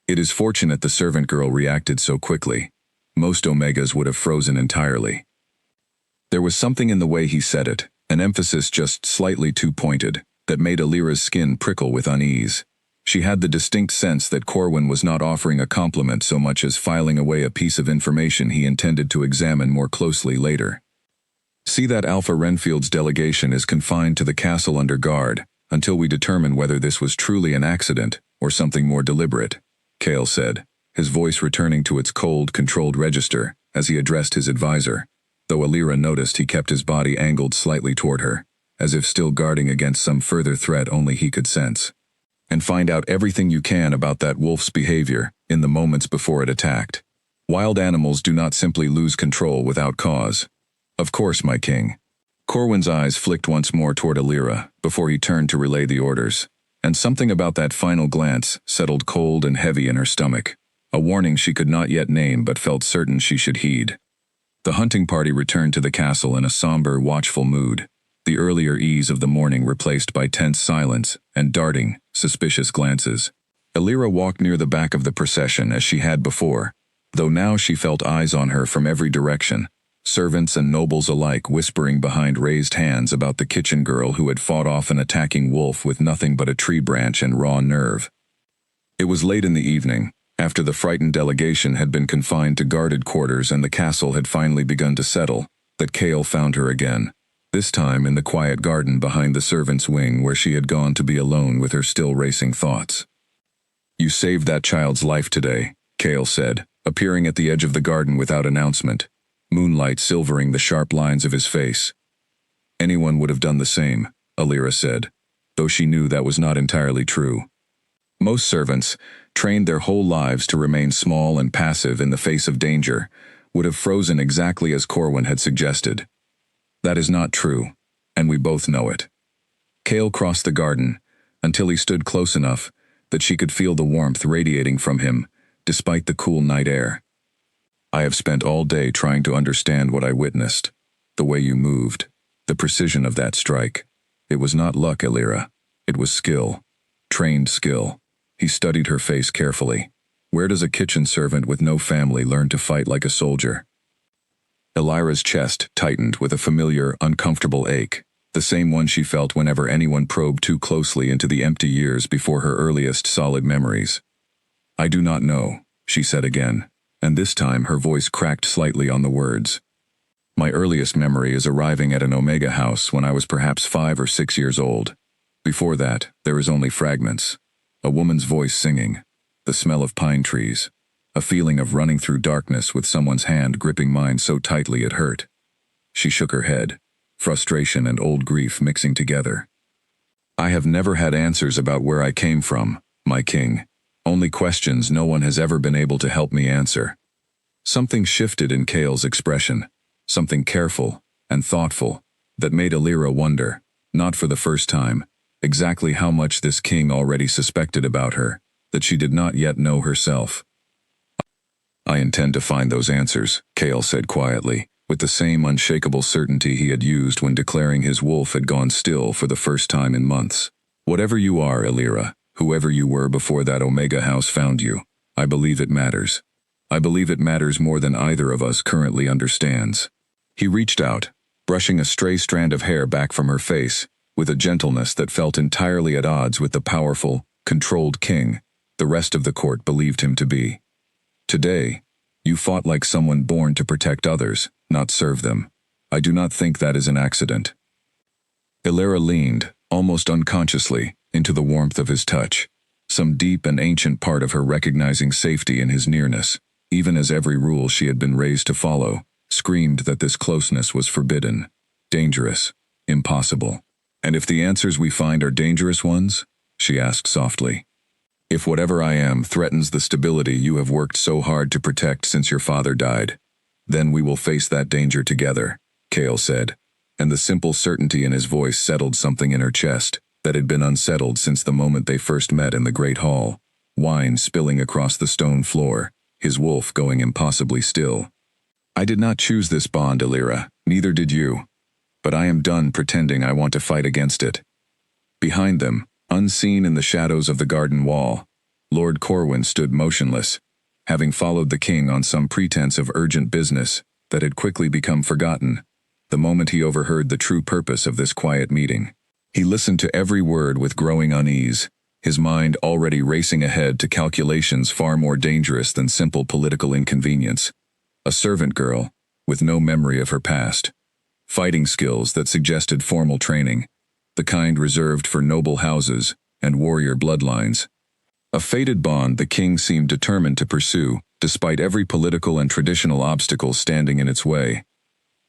"It is fortunate the servant girl reacted so quickly. Most Omegas would have frozen entirely." There was something in the way he said it, an emphasis just slightly too pointed, that made Illyra's skin prickle with unease. She had the distinct sense that Corwin was not offering a compliment so much as filing away a piece of information he intended to examine more closely later. See that Alpha Renfield's delegation is confined to the castle under guard, until we determine whether this was truly an accident or something more deliberate, Cale said, his voice returning to its cold, controlled register as he addressed his advisor, though Alira noticed he kept his body angled slightly toward her, as if still guarding against some further threat only he could sense. And find out everything you can about that wolf's behavior in the moments before it attacked. Wild animals do not simply lose control without cause. Of course, my king. Corwin's eyes flicked once more toward Alira before he turned to relay the orders, and something about that final glance settled cold and heavy in her stomach, a warning she could not yet name but felt certain she should heed. The hunting party returned to the castle in a somber, watchful mood, the earlier ease of the morning replaced by tense silence and darting, suspicious glances. Alira walked near the back of the procession as she had before, though now she felt eyes on her from every direction, servants and nobles alike whispering behind raised hands about the kitchen girl who had fought off an attacking wolf with nothing but a tree branch and raw nerve. It was late in the evening, after the frightened delegation had been confined to guarded quarters and the castle had finally begun to settle, that Cale found her again, this time in the quiet garden behind the servants' wing where she had gone to be alone with her still racing thoughts. "You saved that child's life today," Cale said, appearing at the edge of the garden without announcement, moonlight silvering the sharp lines of his face. "Anyone would have done the same," Alira said, though she knew that was not entirely true. Most servants, trained their whole lives to remain small and passive in the face of danger, would have frozen exactly as Corwin had suggested. That is not true, and we both know it. Cale crossed the garden, until he stood close enough that she could feel the warmth radiating from him, despite the cool night air. "I have spent all day trying to understand what I witnessed, the way you moved, the precision of that strike. It was not luck, Alira. It was skill. Trained skill." He studied her face carefully. "Where does a kitchen servant with no family learn to fight like a soldier?" Alira's chest tightened with a familiar, uncomfortable ache, the same one she felt whenever anyone probed too closely into the empty years before her earliest solid memories. "I do not know," she said again, and this time her voice cracked slightly on the words. "My earliest memory is arriving at an Omega house when I was perhaps 5 or 6 years old. Before that, there is only fragments. A woman's voice singing, the smell of pine trees, a feeling of running through darkness with someone's hand gripping mine so tightly it hurt." She shook her head, frustration and old grief mixing together. "I have never had answers about where I came from, my king. Only questions no one has ever been able to help me answer." Something shifted in Cale's expression, something careful and thoughtful, that made Alira wonder, not for the first time, exactly how much this king already suspected about her, that she did not yet know herself. "I intend to find those answers," Cale said quietly, with the same unshakable certainty he had used when declaring his wolf had gone still for the first time in months. "Whatever you are, Alira, whoever you were before that Omega house found you, I believe it matters. I believe it matters more than either of us currently understands." He reached out, brushing a stray strand of hair back from her face, with a gentleness that felt entirely at odds with the powerful, controlled king the rest of the court believed him to be. "Today, you fought like someone born to protect others, not serve them. I do not think that is an accident." Alira leaned, almost unconsciously, into the warmth of his touch, some deep and ancient part of her recognizing safety in his nearness, even as every rule she had been raised to follow screamed that this closeness was forbidden, dangerous, impossible. "And if the answers we find are dangerous ones?" she asked softly. "If whatever I am threatens the stability you have worked so hard to protect since your father died, then we will face that danger together," Cale said, and the simple certainty in his voice settled something in her chest that had been unsettled since the moment they first met in the great hall, wine spilling across the stone floor, his wolf going impossibly still. "I did not choose this bond, Alira, neither did you. But I am done pretending I want to fight against it." Behind them, unseen in the shadows of the garden wall, Lord Corwin stood motionless, having followed the king on some pretense of urgent business that had quickly become forgotten, the moment he overheard the true purpose of this quiet meeting. He listened to every word with growing unease, his mind already racing ahead to calculations far more dangerous than simple political inconvenience. A servant girl, with no memory of her past. Fighting skills that suggested formal training, the kind reserved for noble houses and warrior bloodlines. A fated bond the king seemed determined to pursue, despite every political and traditional obstacle standing in its way.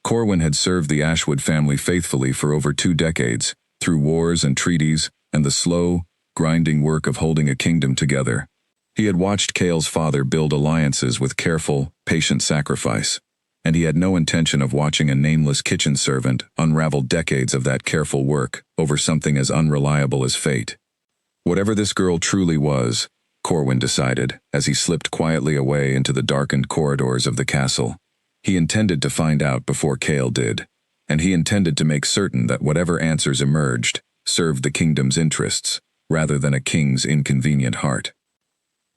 Corwin had served the Ashwood family faithfully for over 2 decades, through wars and treaties, and the slow, grinding work of holding a kingdom together. He had watched Cale's father build alliances with careful, patient sacrifice, and he had no intention of watching a nameless kitchen servant unravel decades of that careful work over something as unreliable as fate. Whatever this girl truly was, Corwin decided, as he slipped quietly away into the darkened corridors of the castle, he intended to find out before Cale did, and he intended to make certain that whatever answers emerged served the kingdom's interests, rather than a king's inconvenient heart.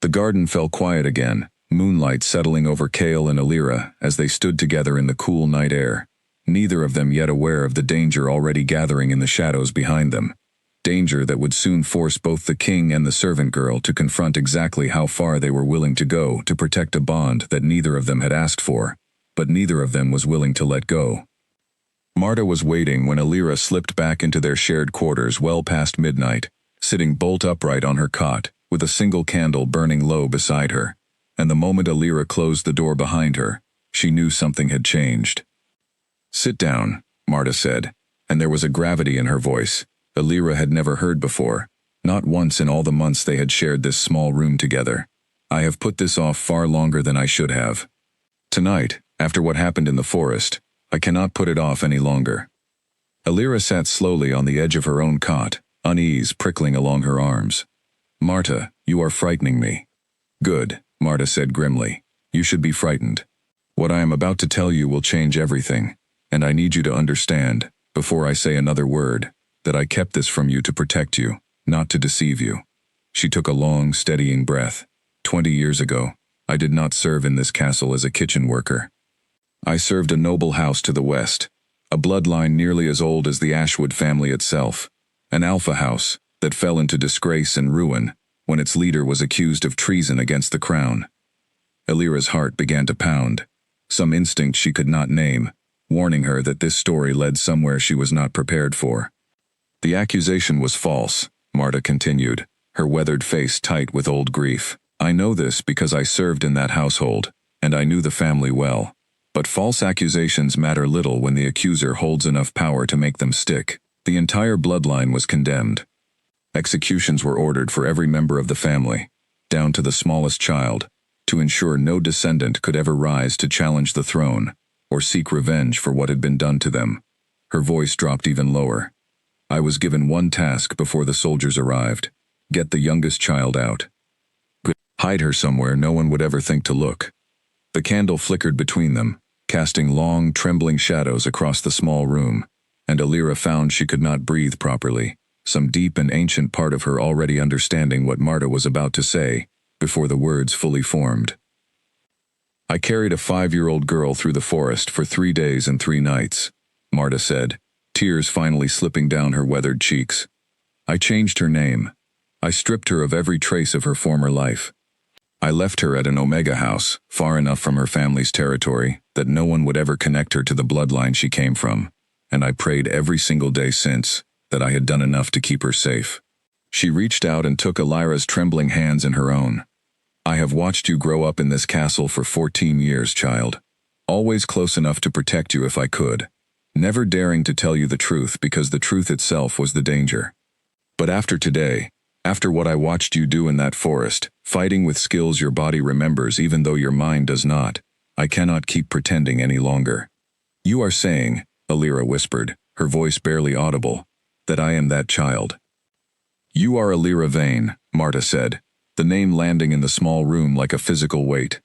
The garden fell quiet again, moonlight settling over Cale and Alira as they stood together in the cool night air, neither of them yet aware of the danger already gathering in the shadows behind them. Danger that would soon force both the king and the servant girl to confront exactly how far they were willing to go to protect a bond that neither of them had asked for, but neither of them was willing to let go. Marta was waiting when Alira slipped back into their shared quarters well past midnight, sitting bolt upright on her cot, with a single candle burning low beside her, and the moment Alira closed the door behind her, she knew something had changed. "Sit down," Marta said, and there was a gravity in her voice Alira had never heard before, not once in all the months they had shared this small room together. "I have put this off far longer than I should have. Tonight, after what happened in the forest, I cannot put it off any longer." Alira sat slowly on the edge of her own cot, unease prickling along her arms. "Marta, you are frightening me." "Good," Marta said grimly. "You should be frightened. What I am about to tell you will change everything, and I need you to understand, before I say another word, that I kept this from you to protect you, not to deceive you." She took a long, steadying breath. 20 years ago, I did not serve in this castle as a kitchen worker. I served a noble house to the west, a bloodline nearly as old as the Ashwood family itself, an alpha house that fell into disgrace and ruin when its leader was accused of treason against the crown. Alira's heart began to pound, some instinct she could not name, warning her that this story led somewhere she was not prepared for. "The accusation was false," Marta continued, her weathered face tight with old grief. "I know this because I served in that household, and I knew the family well. But false accusations matter little when the accuser holds enough power to make them stick. The entire bloodline was condemned. Executions were ordered for every member of the family, down to the smallest child, to ensure no descendant could ever rise to challenge the throne, or seek revenge for what had been done to them." Her voice dropped even lower. "I was given one task before the soldiers arrived: get the youngest child out. Hide her somewhere no one would ever think to look." The candle flickered between them, casting long, trembling shadows across the small room, and Alira found she could not breathe properly, some deep and ancient part of her already understanding what Marta was about to say, before the words fully formed. "I carried a 5-year-old girl through the forest for 3 days and 3 nights, Marta said, tears finally slipping down her weathered cheeks. "I changed her name. I stripped her of every trace of her former life. I left her at an Omega house, far enough from her family's territory that no one would ever connect her to the bloodline she came from, and I prayed every single day since that I had done enough to keep her safe." She reached out and took Alira's trembling hands in her own. "I have watched you grow up in this castle for 14 years, child. Always close enough to protect you if I could. Never daring to tell you the truth because the truth itself was the danger. But after today, after what I watched you do in that forest, fighting with skills your body remembers even though your mind does not, I cannot keep pretending any longer." "You are saying," Alira whispered, her voice barely audible, "that I am that child." "You are Alira Vane," Marta said, the name landing in the small room like a physical weight.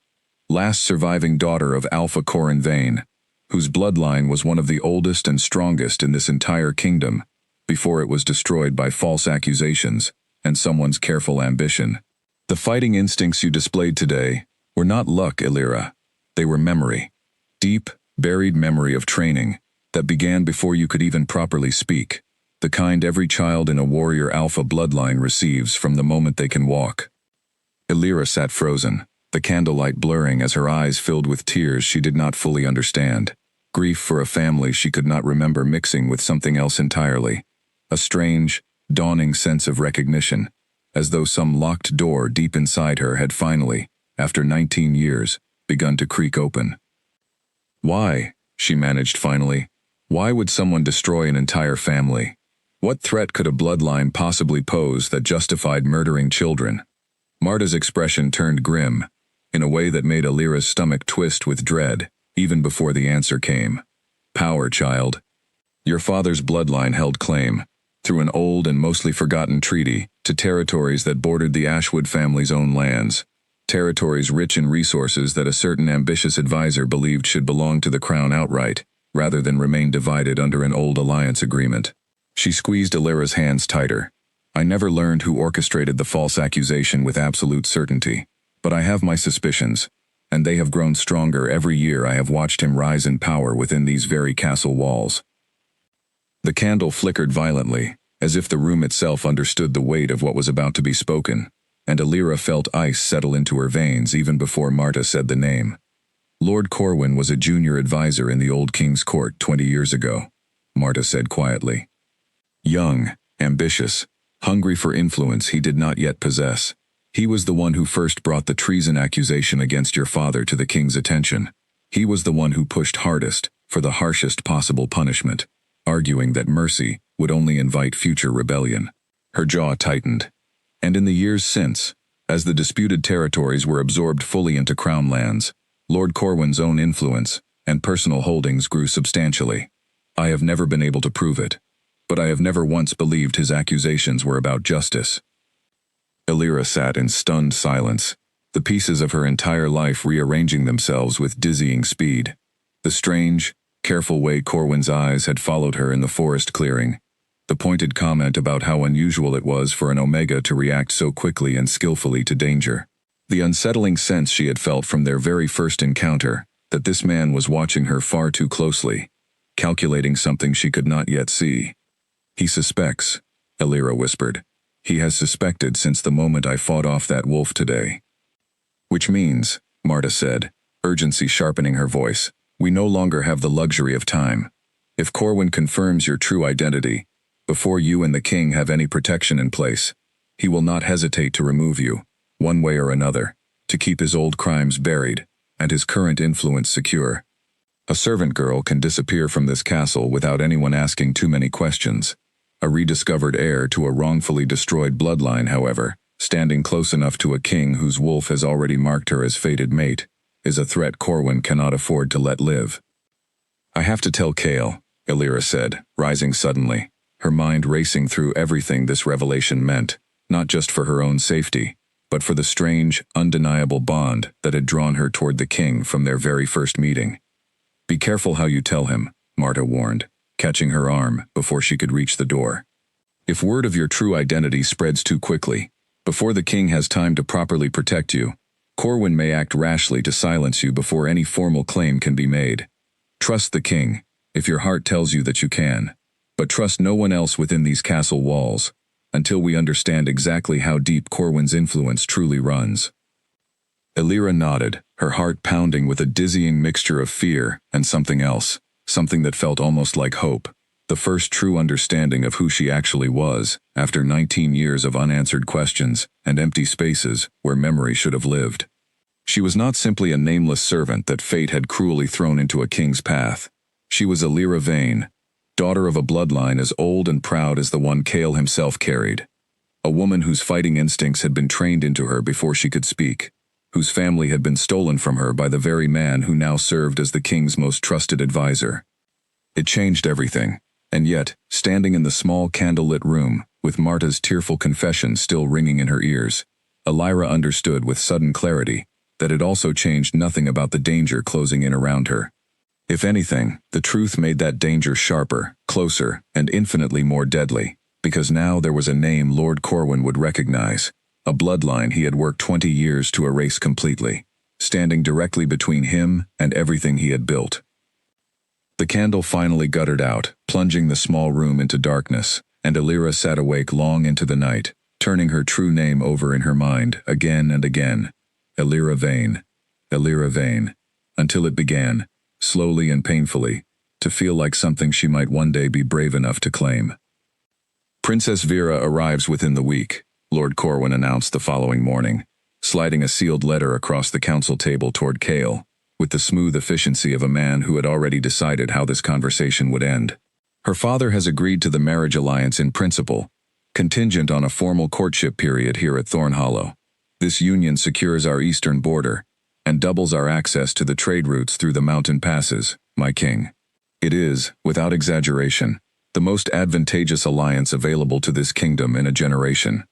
"Last surviving daughter of Alpha Corin Vane, whose bloodline was one of the oldest and strongest in this entire kingdom, before it was destroyed by false accusations and someone's careful ambition. The fighting instincts you displayed today were not luck, Alira. They were memory. Deep, buried memory of training that began before you could even properly speak. the kind every child in a warrior alpha bloodline receives from the moment they can walk. Illyra sat frozen, the candlelight blurring as her eyes filled with tears she did not fully understand. Grief for a family she could not remember mixing with something else entirely. A strange, dawning sense of recognition, as though some locked door deep inside her had finally, after 19 years, begun to creak open. Why, she managed finally, why would someone destroy an entire family? What threat could a bloodline possibly pose that justified murdering children? Marta's expression turned grim, in a way that made Illyra's stomach twist with dread, even before the answer came. Power, child. Your father's bloodline held claim, through an old and mostly forgotten treaty, to territories that bordered the Ashwood family's own lands. Territories rich in resources that a certain ambitious advisor believed should belong to the crown outright, rather than remain divided under an old alliance agreement. She squeezed Illyra's hands tighter. I never learned who orchestrated the false accusation with absolute certainty, but I have my suspicions, and they have grown stronger every year I have watched him rise in power within these very castle walls. The candle flickered violently, as if the room itself understood the weight of what was about to be spoken, and Illyra felt ice settle into her veins even before Marta said the name. Lord Corwin was a junior advisor in the old king's court 20 years ago, Marta said quietly. Young, ambitious, hungry for influence he did not yet possess. He was the one who first brought the treason accusation against your father to the king's attention. He was the one who pushed hardest for the harshest possible punishment, arguing that mercy would only invite future rebellion. Her jaw tightened. And in the years since, as the disputed territories were absorbed fully into crown lands, Lord Corwin's own influence and personal holdings grew substantially. I have never been able to prove it, but I have never once believed his accusations were about justice. Illyra sat in stunned silence, the pieces of her entire life rearranging themselves with dizzying speed. The strange, careful way Corwin's eyes had followed her in the forest clearing, the pointed comment about how unusual it was for an Omega to react so quickly and skillfully to danger. The unsettling sense she had felt from their very first encounter, that this man was watching her far too closely, calculating something she could not yet see. He suspects, Illyra whispered. He has suspected since the moment I fought off that wolf today. Which means, Marta said, urgency sharpening her voice, we no longer have the luxury of time. If Corwin confirms your true identity, before you and the king have any protection in place, he will not hesitate to remove you, one way or another, to keep his old crimes buried and his current influence secure. A servant girl can disappear from this castle without anyone asking too many questions. A rediscovered heir to a wrongfully destroyed bloodline, however, standing close enough to a king whose wolf has already marked her as fated mate, is a threat Corwin cannot afford to let live. I have to tell Cale, Illyra said, rising suddenly, her mind racing through everything this revelation meant, not just for her own safety, but for the strange, undeniable bond that had drawn her toward the king from their very first meeting. Be careful how you tell him, Marta warned, catching her arm before she could reach the door. If word of your true identity spreads too quickly, before the king has time to properly protect you, Corwin may act rashly to silence you before any formal claim can be made. Trust the king, if your heart tells you that you can, but trust no one else within these castle walls, until we understand exactly how deep Corwin's influence truly runs. Illyra nodded, her heart pounding with a dizzying mixture of fear and something else, something that felt almost like hope, the first true understanding of who she actually was, after 19 years of unanswered questions and empty spaces where memory should have lived. She was not simply a nameless servant that fate had cruelly thrown into a king's path. She was Illyra Vane, daughter of a bloodline as old and proud as the one Cale himself carried. A woman whose fighting instincts had been trained into her before she could speak, whose family had been stolen from her by the very man who now served as the king's most trusted advisor. It changed everything, and yet, standing in the small candlelit room, with Marta's tearful confession still ringing in her ears, Illyra understood with sudden clarity that it also changed nothing about the danger closing in around her. If anything, the truth made that danger sharper, closer, and infinitely more deadly, because now there was a name Lord Corwin would recognize, a bloodline he had worked 20 years to erase completely, standing directly between him and everything he had built. The candle finally guttered out, plunging the small room into darkness, and Alira sat awake long into the night, turning her true name over in her mind again and again. Alira Vane. Alira Vane. Until it began, slowly and painfully, to feel like something she might one day be brave enough to claim. Princess Vera arrives within the week, Lord Corwin announced the following morning, sliding a sealed letter across the council table toward Chaol, with the smooth efficiency of a man who had already decided how this conversation would end. Her father has agreed to the marriage alliance in principle, contingent on a formal courtship period here at Thornhollow. This union secures our eastern border and doubles our access to the trade routes through the mountain passes, my king. It is, without exaggeration, the most advantageous alliance available to this kingdom in a generation.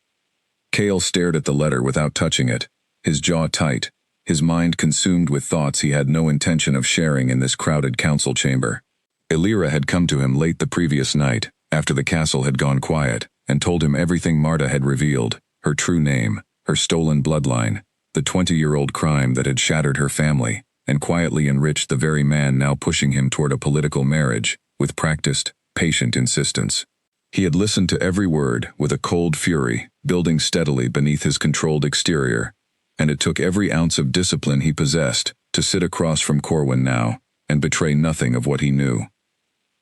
Chaol stared at the letter without touching it, his jaw tight, his mind consumed with thoughts he had no intention of sharing in this crowded council chamber. Alira had come to him late the previous night, after the castle had gone quiet, and told him everything Marta had revealed, her true name, her stolen bloodline, the 20-year-old crime that had shattered her family, and quietly enriched the very man now pushing him toward a political marriage, with practiced, patient insistence. He had listened to every word with a cold fury, building steadily beneath his controlled exterior, and it took every ounce of discipline he possessed to sit across from Corwin now and betray nothing of what he knew.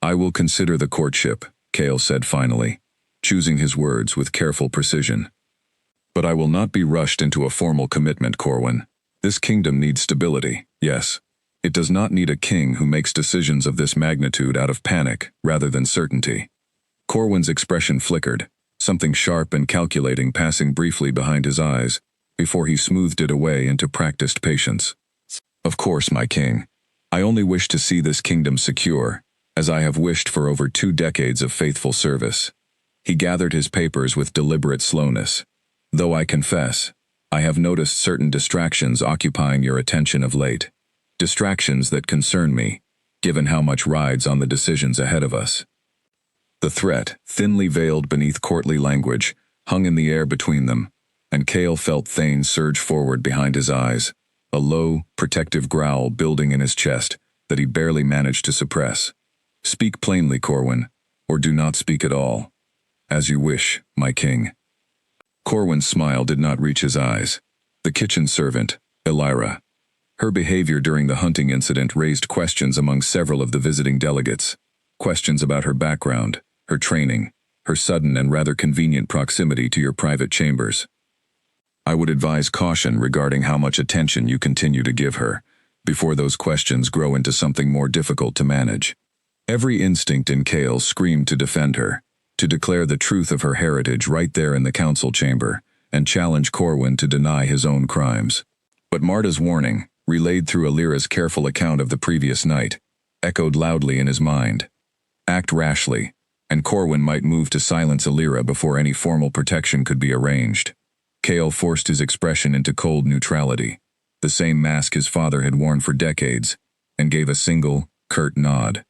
I will consider the courtship, Chaol said finally, choosing his words with careful precision. But I will not be rushed into a formal commitment, Corwin. This kingdom needs stability, yes. It does not need a king who makes decisions of this magnitude out of panic rather than certainty. Corwin's expression flickered, something sharp and calculating passing briefly behind his eyes, before he smoothed it away into practiced patience. Of course, my king. I only wish to see this kingdom secure, as I have wished for over 2 decades of faithful service. He gathered his papers with deliberate slowness. Though I confess, I have noticed certain distractions occupying your attention of late. Distractions that concern me, given how much rides on the decisions ahead of us. The threat, thinly veiled beneath courtly language, hung in the air between them, and Chaol felt Thane surge forward behind his eyes, a low, protective growl building in his chest that he barely managed to suppress. Speak plainly, Corwin, or do not speak at all. As you wish, my king. Corwin's smile did not reach his eyes. The kitchen servant, Alira. Her behavior during the hunting incident raised questions among several of the visiting delegates. Questions about her background, her training, her sudden and rather convenient proximity to your private chambers. I would advise caution regarding how much attention you continue to give her, before those questions grow into something more difficult to manage. Every instinct in Chaol screamed to defend her, to declare the truth of her heritage right there in the council chamber, and challenge Corwin to deny his own crimes. But Marta's warning, relayed through Alira's careful account of the previous night, echoed loudly in his mind. Act rashly, and Corwin might move to silence Alira before any formal protection could be arranged. Chaol forced his expression into cold neutrality, the same mask his father had worn for decades, and gave a single, curt nod.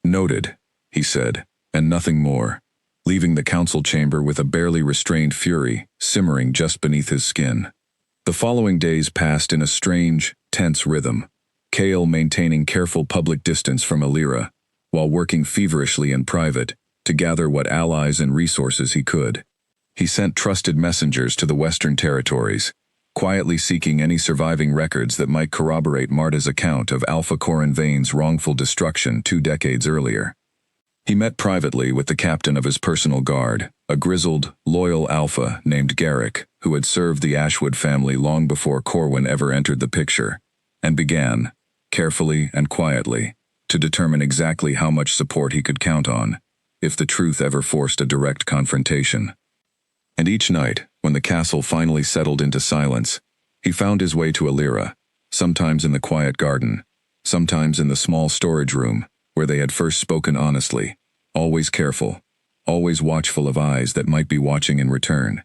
Noted, he said, and nothing more, leaving the council chamber with a barely restrained fury simmering just beneath his skin. The following days passed in a strange, tense rhythm, Chaol maintaining careful public distance from Alira, while working feverishly in private to gather what allies and resources he could. He sent trusted messengers to the Western Territories, quietly seeking any surviving records that might corroborate Marta's account of Alpha Corwin Vane's wrongful destruction 2 decades earlier. He met privately with the captain of his personal guard, a grizzled, loyal Alpha named Garrick, who had served the Ashwood family long before Corwin ever entered the picture, and began, carefully and quietly, to determine exactly how much support he could count on, if the truth ever forced a direct confrontation. And each night, when the castle finally settled into silence, he found his way to Alira, sometimes in the quiet garden, sometimes in the small storage room, where they had first spoken honestly, always careful, always watchful of eyes that might be watching in return.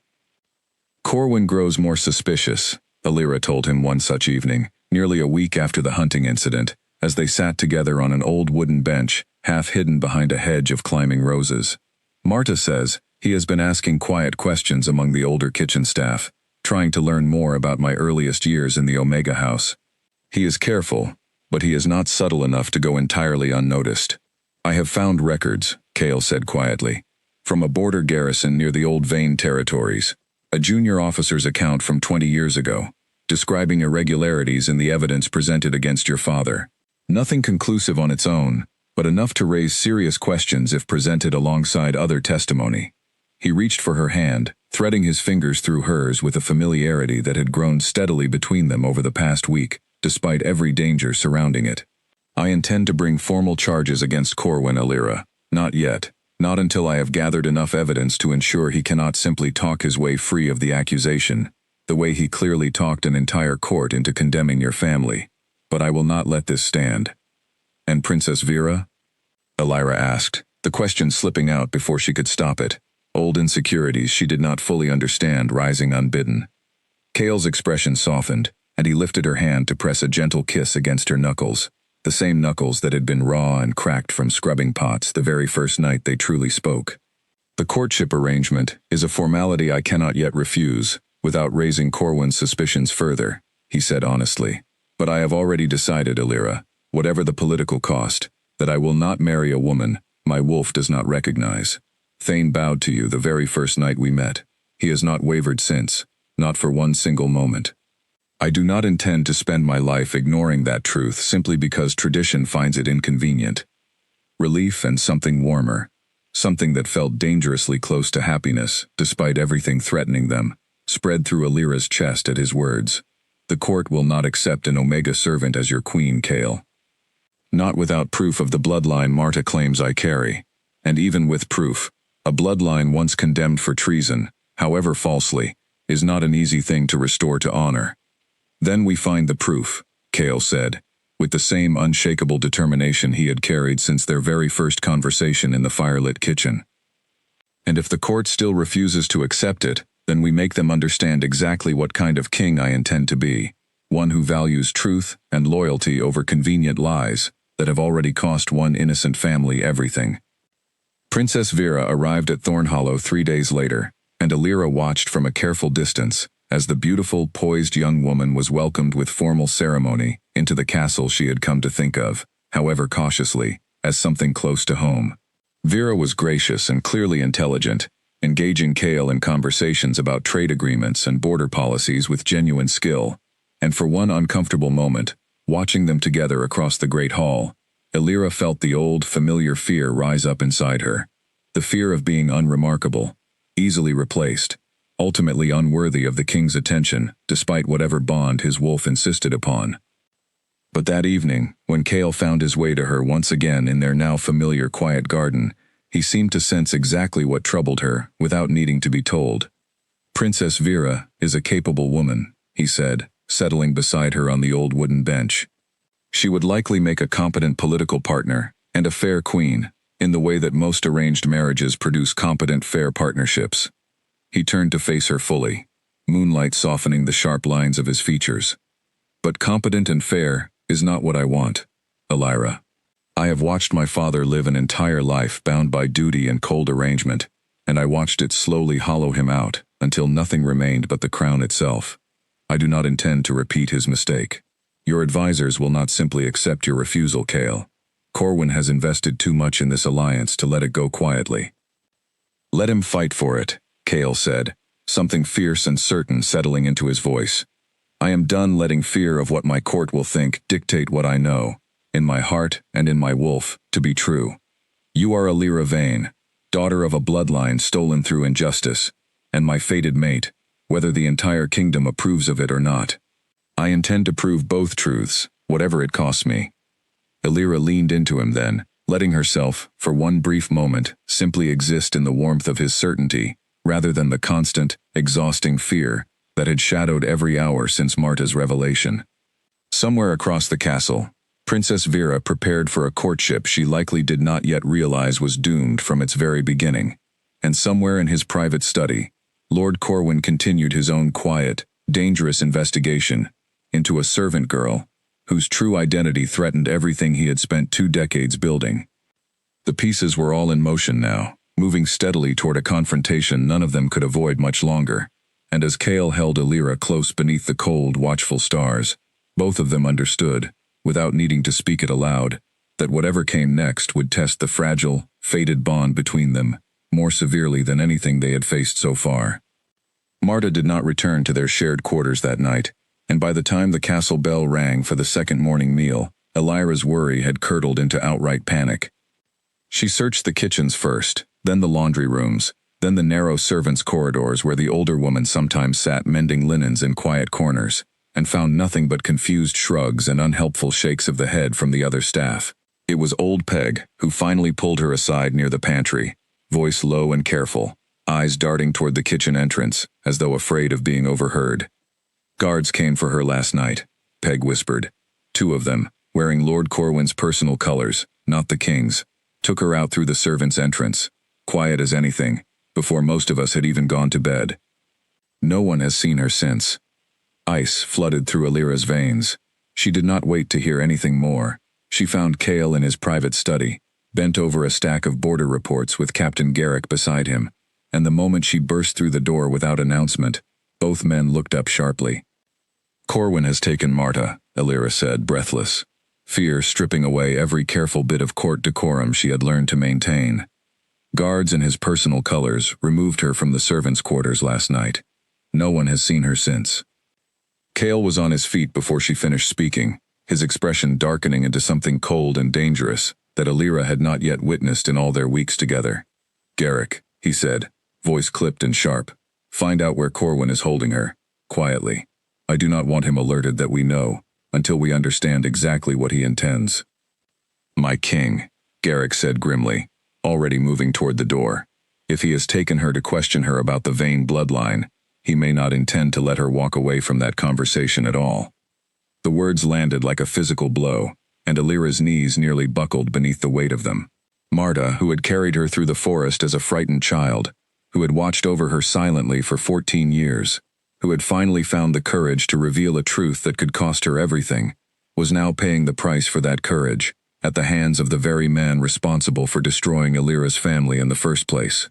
Corwin grows more suspicious, Alira told him one such evening, nearly a week after the hunting incident, as they sat together on an old wooden bench, half hidden behind a hedge of climbing roses. Marta says, he has been asking quiet questions among the older kitchen staff, trying to learn more about my earliest years in the Omega house. He is careful, but he is not subtle enough to go entirely unnoticed. I have found records, Chaol said quietly, from a border garrison near the old Vane territories. A junior officer's account from 20 years ago, describing irregularities in the evidence presented against your father. Nothing conclusive on its own, but enough to raise serious questions if presented alongside other testimony. He reached for her hand, threading his fingers through hers with a familiarity that had grown steadily between them over the past week, despite every danger surrounding it. I intend to bring formal charges against Corwin, Alira. Not yet. Not until I have gathered enough evidence to ensure he cannot simply talk his way free of the accusation, the way he clearly talked an entire court into condemning your family. But I will not let this stand. And Princess Vera? Alira asked, the question slipping out before she could stop it. Old insecurities she did not fully understand rising unbidden. Cale's expression softened, and he lifted her hand to press a gentle kiss against her knuckles, the same knuckles that had been raw and cracked from scrubbing pots the very first night they truly spoke. The courtship arrangement is a formality I cannot yet refuse, without raising Corwin's suspicions further, he said honestly. But I have already decided, Alira, whatever the political cost, that I will not marry a woman my wolf does not recognize. Thane bowed to you the very first night we met. He has not wavered since, not for one single moment. I do not intend to spend my life ignoring that truth simply because tradition finds it inconvenient. Relief and something warmer, something that felt dangerously close to happiness, despite everything threatening them, spread through Alira's chest at his words. The court will not accept an Omega servant as your queen, Cale. Not without proof of the bloodline Marta claims I carry. And even with proof, a bloodline once condemned for treason, however falsely, is not an easy thing to restore to honor. Then we find the proof, Cale said, with the same unshakable determination he had carried since their very first conversation in the firelit kitchen. And if the court still refuses to accept it, then we make them understand exactly what kind of king I intend to be, one who values truth and loyalty over convenient lies that have already cost one innocent family everything. Princess Vera arrived at Thornhollow 3 days later, and Alira watched from a careful distance as the beautiful, poised young woman was welcomed with formal ceremony into the castle she had come to think of, however cautiously, as something close to home. Vera was gracious and clearly intelligent, engaging Cale in conversations about trade agreements and border policies with genuine skill, and for one uncomfortable moment, watching them together across the great hall, Alira felt the old, familiar fear rise up inside her, the fear of being unremarkable, easily replaced, ultimately unworthy of the king's attention, despite whatever bond his wolf insisted upon. But that evening, when Cale found his way to her once again in their now familiar quiet garden, he seemed to sense exactly what troubled her, without needing to be told. Princess Vera is a capable woman, he said, settling beside her on the old wooden bench. She would likely make a competent political partner, and a fair queen, in the way that most arranged marriages produce competent, fair partnerships. He turned to face her fully, moonlight softening the sharp lines of his features. But competent and fair is not what I want, Alira. I have watched my father live an entire life bound by duty and cold arrangement, and I watched it slowly hollow him out until nothing remained but the crown itself. I do not intend to repeat his mistake. Your advisors will not simply accept your refusal, Cale. Corwin has invested too much in this alliance to let it go quietly. Let him fight for it, Cale said, something fierce and certain settling into his voice. I am done letting fear of what my court will think dictate what I know, in my heart and in my wolf, to be true. You are Alira Vane, daughter of a bloodline stolen through injustice, and my fated mate, whether the entire kingdom approves of it or not. I intend to prove both truths, whatever it costs me. Alira leaned into him then, letting herself, for one brief moment, simply exist in the warmth of his certainty, rather than the constant, exhausting fear that had shadowed every hour since Marta's revelation. Somewhere across the castle, Princess Vera prepared for a courtship she likely did not yet realize was doomed from its very beginning. And somewhere in his private study, Lord Corwin continued his own quiet, dangerous investigation into a servant girl whose true identity threatened everything he had spent 2 decades building. The pieces were all in motion now, moving steadily toward a confrontation none of them could avoid much longer, and as Cale held Alira close beneath the cold, watchful stars, both of them understood, without needing to speak it aloud, that whatever came next would test the fragile, fated bond between them, more severely than anything they had faced so far. Marta did not return to their shared quarters that night, and by the time the castle bell rang for the second morning meal, Elira's worry had curdled into outright panic. She searched the kitchens first, then the laundry rooms, then the narrow servants' corridors where the older woman sometimes sat mending linens in quiet corners, and found nothing but confused shrugs and unhelpful shakes of the head from the other staff. It was old Peg who finally pulled her aside near the pantry, voice low and careful, eyes darting toward the kitchen entrance, as though afraid of being overheard. "Guards came for her last night," Peg whispered. "Two of them, wearing Lord Corwin's personal colors, not the king's, took her out through the servants' entrance, quiet as anything, before most of us had even gone to bed. No one has seen her since." Ice flooded through Elira's veins. She did not wait to hear anything more. She found Cale in his private study, bent over a stack of border reports with Captain Garrick beside him, and the moment she burst through the door without announcement, both men looked up sharply. "Corwin has taken Marta," Elira said, breathless, fear stripping away every careful bit of court decorum she had learned to maintain. "Guards in his personal colors removed her from the servants' quarters last night. No one has seen her since." Cale was on his feet before she finished speaking, his expression darkening into something cold and dangerous that Elira had not yet witnessed in all their weeks together. "Garrick," he said, voice clipped and sharp, "find out where Corwin is holding her, quietly. I do not want him alerted that we know, until we understand exactly what he intends." "My king," Garrick said grimly, already moving toward the door. "If he has taken her to question her about the Vane bloodline, he may not intend to let her walk away from that conversation at all." The words landed like a physical blow, and Elira's knees nearly buckled beneath the weight of them. Marta, who had carried her through the forest as a frightened child, who had watched over her silently for 14 years, who had finally found the courage to reveal a truth that could cost her everything, was now paying the price for that courage, at the hands of the very man responsible for destroying Elira's family in the first place.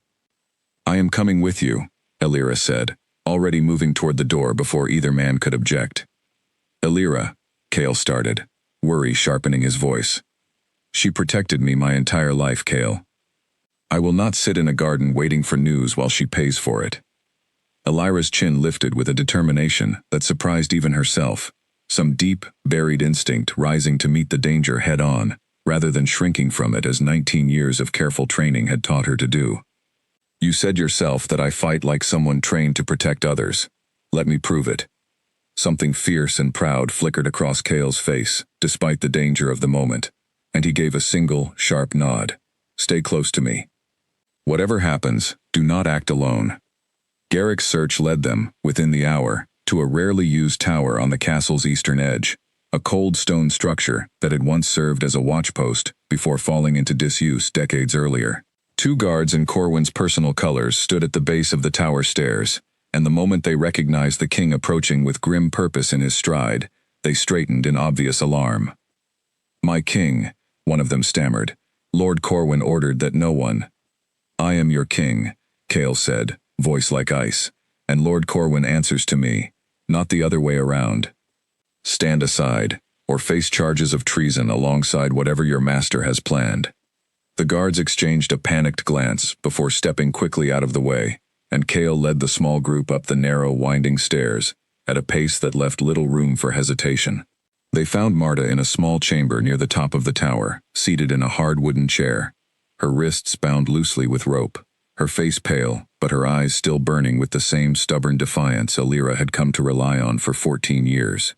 "I am coming with you," Elira said, already moving toward the door before either man could object. "Elira," Cale started, worry sharpening his voice. "She protected me my entire life, Cale. I will not sit in a garden waiting for news while she pays for it." Elira's chin lifted with a determination that surprised even herself, some deep, buried instinct rising to meet the danger head-on, rather than shrinking from it as 19 years of careful training had taught her to do. "You said yourself that I fight like someone trained to protect others. Let me prove it." Something fierce and proud flickered across Cale's face, despite the danger of the moment, and he gave a single, sharp nod. "Stay close to me. Whatever happens, do not act alone." Garrick's search led them, within the hour, to a rarely used tower on the castle's eastern edge, a cold stone structure that had once served as a watchpost before falling into disuse decades earlier. Two guards in Corwin's personal colors stood at the base of the tower stairs, and the moment they recognized the king approaching with grim purpose in his stride, they straightened in obvious alarm. "My king," one of them stammered. "Lord Corwin ordered that no one—" "I am your king," Cale said, voice like ice, "and Lord Corwin answers to me, not the other way around. Stand aside, or face charges of treason alongside whatever your master has planned." The guards exchanged a panicked glance before stepping quickly out of the way, and Cale led the small group up the narrow, winding stairs, at a pace that left little room for hesitation. They found Marta in a small chamber near the top of the tower, seated in a hard wooden chair, her wrists bound loosely with rope, her face pale, but her eyes still burning with the same stubborn defiance Elira had come to rely on for 14 years.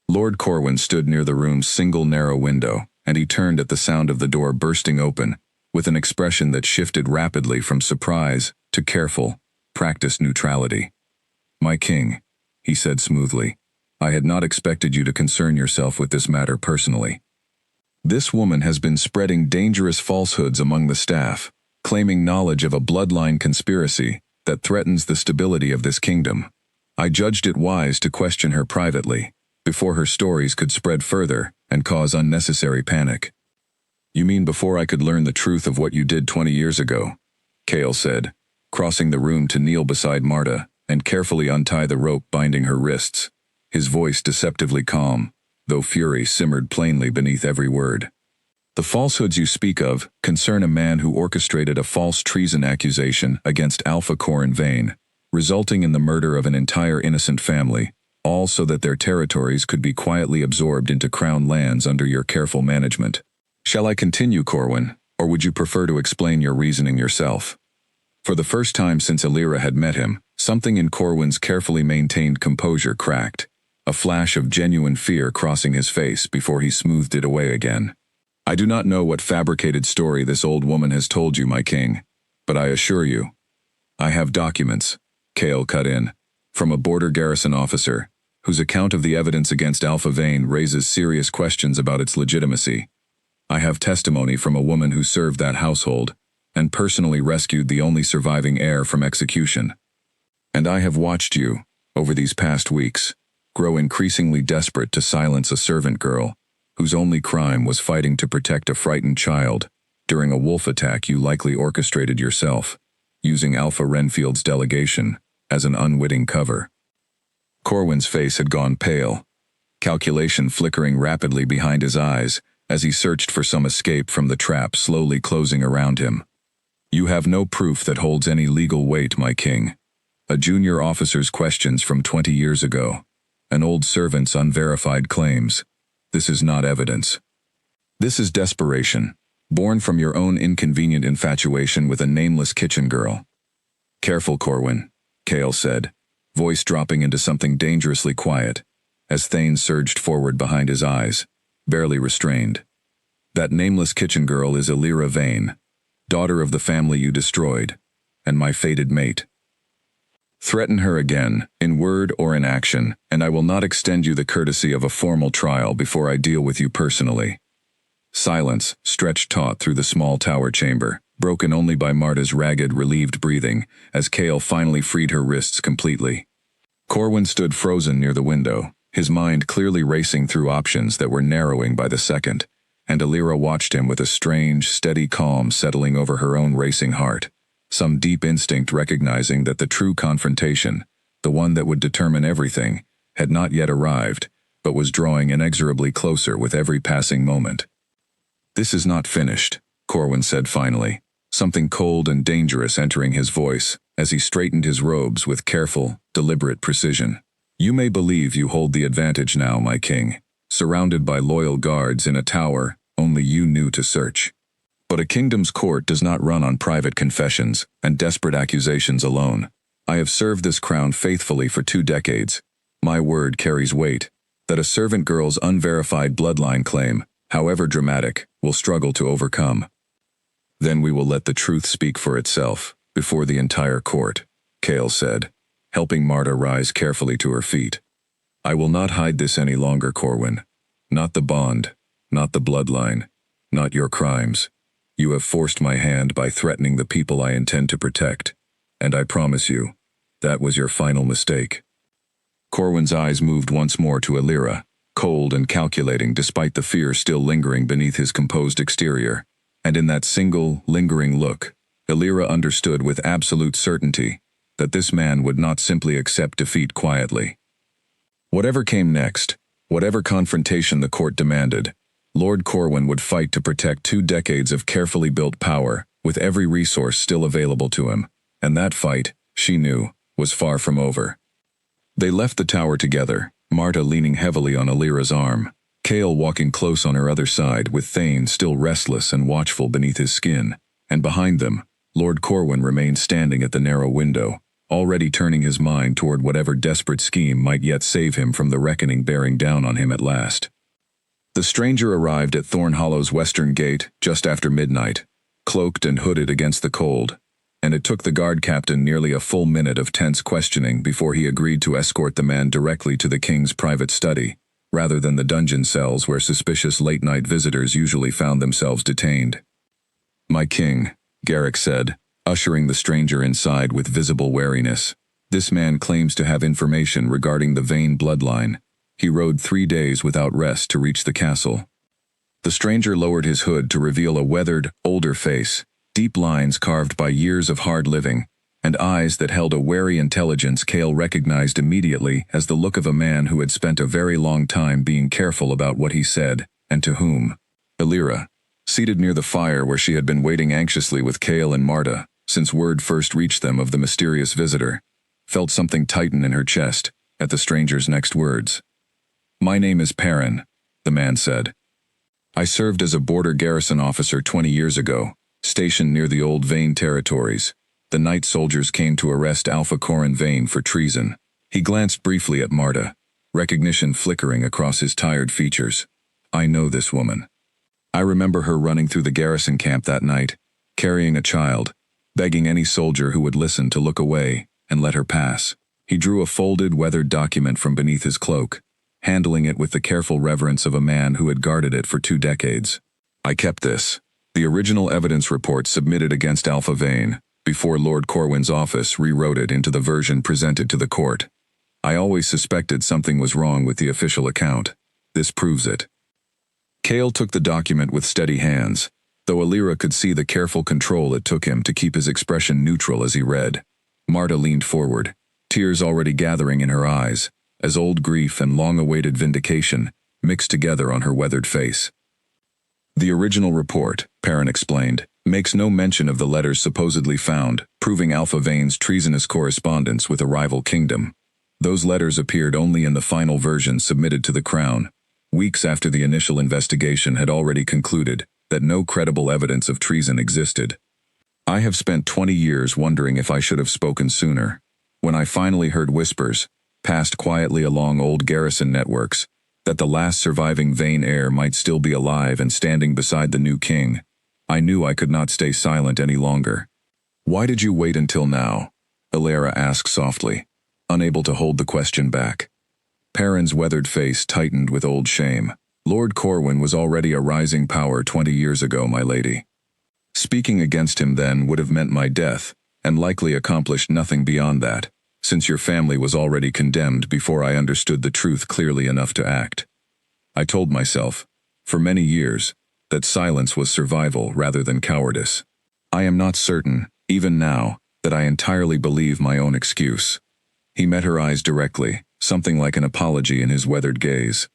Lord Corwin stood near the room's single narrow window, and he turned at the sound of the door bursting open, with an expression that shifted rapidly from surprise to careful, practiced neutrality. "My king," he said smoothly, "I had not expected you to concern yourself with this matter personally. This woman has been spreading dangerous falsehoods among the staff, claiming knowledge of a bloodline conspiracy that threatens the stability of this kingdom. I judged it wise to question her privately, before her stories could spread further and cause unnecessary panic." "You mean before I could learn the truth of what you did 20 years ago?" Cale said, crossing the room to kneel beside Marta and carefully untie the rope binding her wrists, his voice deceptively calm, though fury simmered plainly beneath every word. The falsehoods you speak of concern a man who orchestrated a false treason accusation against Alpha Corin Vane, resulting in the murder of an entire innocent family, all so that their territories could be quietly absorbed into crown lands under your careful management. Shall I continue, Corwin, or would you prefer to explain your reasoning yourself? For the first time since Alira had met him, something in Corwin's carefully maintained composure cracked, a flash of genuine fear crossing his face before he smoothed it away again. I do not know what fabricated story this old woman has told you, my king, but I assure you, I have documents, Cale cut in, from a border garrison officer, whose account of the evidence against Alpha Vane raises serious questions about its legitimacy. I have testimony from a woman who served that household, and personally rescued the only surviving heir from execution. And I have watched you, over these past weeks, grow increasingly desperate to silence a servant girl, whose only crime was fighting to protect a frightened child during a wolf attack you likely orchestrated yourself, using Alpha Renfield's delegation as an unwitting cover. Corwin's face had gone pale, calculation flickering rapidly behind his eyes as he searched for some escape from the trap slowly closing around him. You have no proof that holds any legal weight, my king. A junior officer's questions from 20 years ago. An old servant's unverified claims. This is not evidence. This is desperation, born from your own inconvenient infatuation with a nameless kitchen girl. Careful, Corwin, Cale said, voice dropping into something dangerously quiet, as Thane surged forward behind his eyes, barely restrained. That nameless kitchen girl is Alira Vane, daughter of the family you destroyed, and my fated mate. Threaten her again, in word or in action, and I will not extend you the courtesy of a formal trial before I deal with you personally. Silence stretched taut through the small tower chamber, broken only by Marta's ragged, relieved breathing, as Cale finally freed her wrists completely. Corwin stood frozen near the window, his mind clearly racing through options that were narrowing by the second, and Alira watched him with a strange, steady calm settling over her own racing heart, some deep instinct recognizing that the true confrontation, the one that would determine everything, had not yet arrived, but was drawing inexorably closer with every passing moment. This is not finished, Corwin said finally, something cold and dangerous entering his voice as he straightened his robes with careful, deliberate precision. You may believe you hold the advantage now, my king, surrounded by loyal guards in a tower only you knew to search. But a kingdom's court does not run on private confessions and desperate accusations alone. I have served this crown faithfully for 2 decades. My word carries weight, that a servant girl's unverified bloodline claim, however dramatic, will struggle to overcome. Then we will let the truth speak for itself, before the entire court, Cale said, helping Marta rise carefully to her feet. I will not hide this any longer, Corwin. Not the bond, not the bloodline, not your crimes. You have forced my hand by threatening the people I intend to protect, and I promise you, that was your final mistake. Corwin's eyes moved once more to Alira, cold and calculating despite the fear still lingering beneath his composed exterior, and in that single, lingering look, Alira understood with absolute certainty that this man would not simply accept defeat quietly. Whatever came next, whatever confrontation the court demanded, Lord Corwin would fight to protect 2 decades of carefully built power with every resource still available to him, and that fight, she knew, was far from over. They left the tower together, Marta leaning heavily on Alira's arm, Cale walking close on her other side with Thane still restless and watchful beneath his skin, and behind them, Lord Corwin remained standing at the narrow window, already turning his mind toward whatever desperate scheme might yet save him from the reckoning bearing down on him at last. The stranger arrived at Thorn Hollow's western gate just after midnight, cloaked and hooded against the cold, and it took the guard captain nearly a full minute of tense questioning before he agreed to escort the man directly to the king's private study, rather than the dungeon cells where suspicious late-night visitors usually found themselves detained. My king, Garrick said, ushering the stranger inside with visible wariness. This man claims to have information regarding the Vane bloodline. He rode 3 days without rest to reach the castle. The stranger lowered his hood to reveal a weathered, older face, deep lines carved by years of hard living, and eyes that held a wary intelligence Cale recognized immediately as the look of a man who had spent a very long time being careful about what he said, and to whom. Alira, Seated near the fire where she had been waiting anxiously with Cale and Marta, since word first reached them of the mysterious visitor, felt something tighten in her chest at the stranger's next words. "My name is Perrin," the man said. "I served as a border garrison officer 20 years ago, stationed near the old Vane territories. The night soldiers came to arrest Alpha Corin Vane for treason." He glanced briefly at Marta, recognition flickering across his tired features. "I know this woman. I remember her running through the garrison camp that night, carrying a child, begging any soldier who would listen to look away and let her pass." He drew a folded, weathered document from beneath his cloak, handling it with the careful reverence of a man who had guarded it for 2 decades. "I kept this. The original evidence report submitted against Alpha Vane, before Lord Corwin's office rewrote it into the version presented to the court. I always suspected something was wrong with the official account. This proves it." Cale took the document with steady hands, though Alira could see the careful control it took him to keep his expression neutral as he read. Marta leaned forward, tears already gathering in her eyes, as old grief and long-awaited vindication mixed together on her weathered face. "The original report," Perrin explained, "makes no mention of the letters supposedly found, proving Alpha Vane's treasonous correspondence with a rival kingdom. Those letters appeared only in the final version submitted to the Crown, weeks after the initial investigation had already concluded that no credible evidence of treason existed. I have spent 20 years wondering if I should have spoken sooner. When I finally heard whispers, passed quietly along old garrison networks, that the last surviving Vane heir might still be alive and standing beside the new king, I knew I could not stay silent any longer." "Why did you wait until now?" Alira asked softly, unable to hold the question back. Perrin's weathered face tightened with old shame. "Lord Corwin was already a rising power 20 years ago, my lady. Speaking against him then would have meant my death, and likely accomplished nothing beyond that, since your family was already condemned before I understood the truth clearly enough to act. I told myself, for many years, that silence was survival rather than cowardice. I am not certain, even now, that I entirely believe my own excuse." He met her eyes directly, something like an apology in his weathered gaze.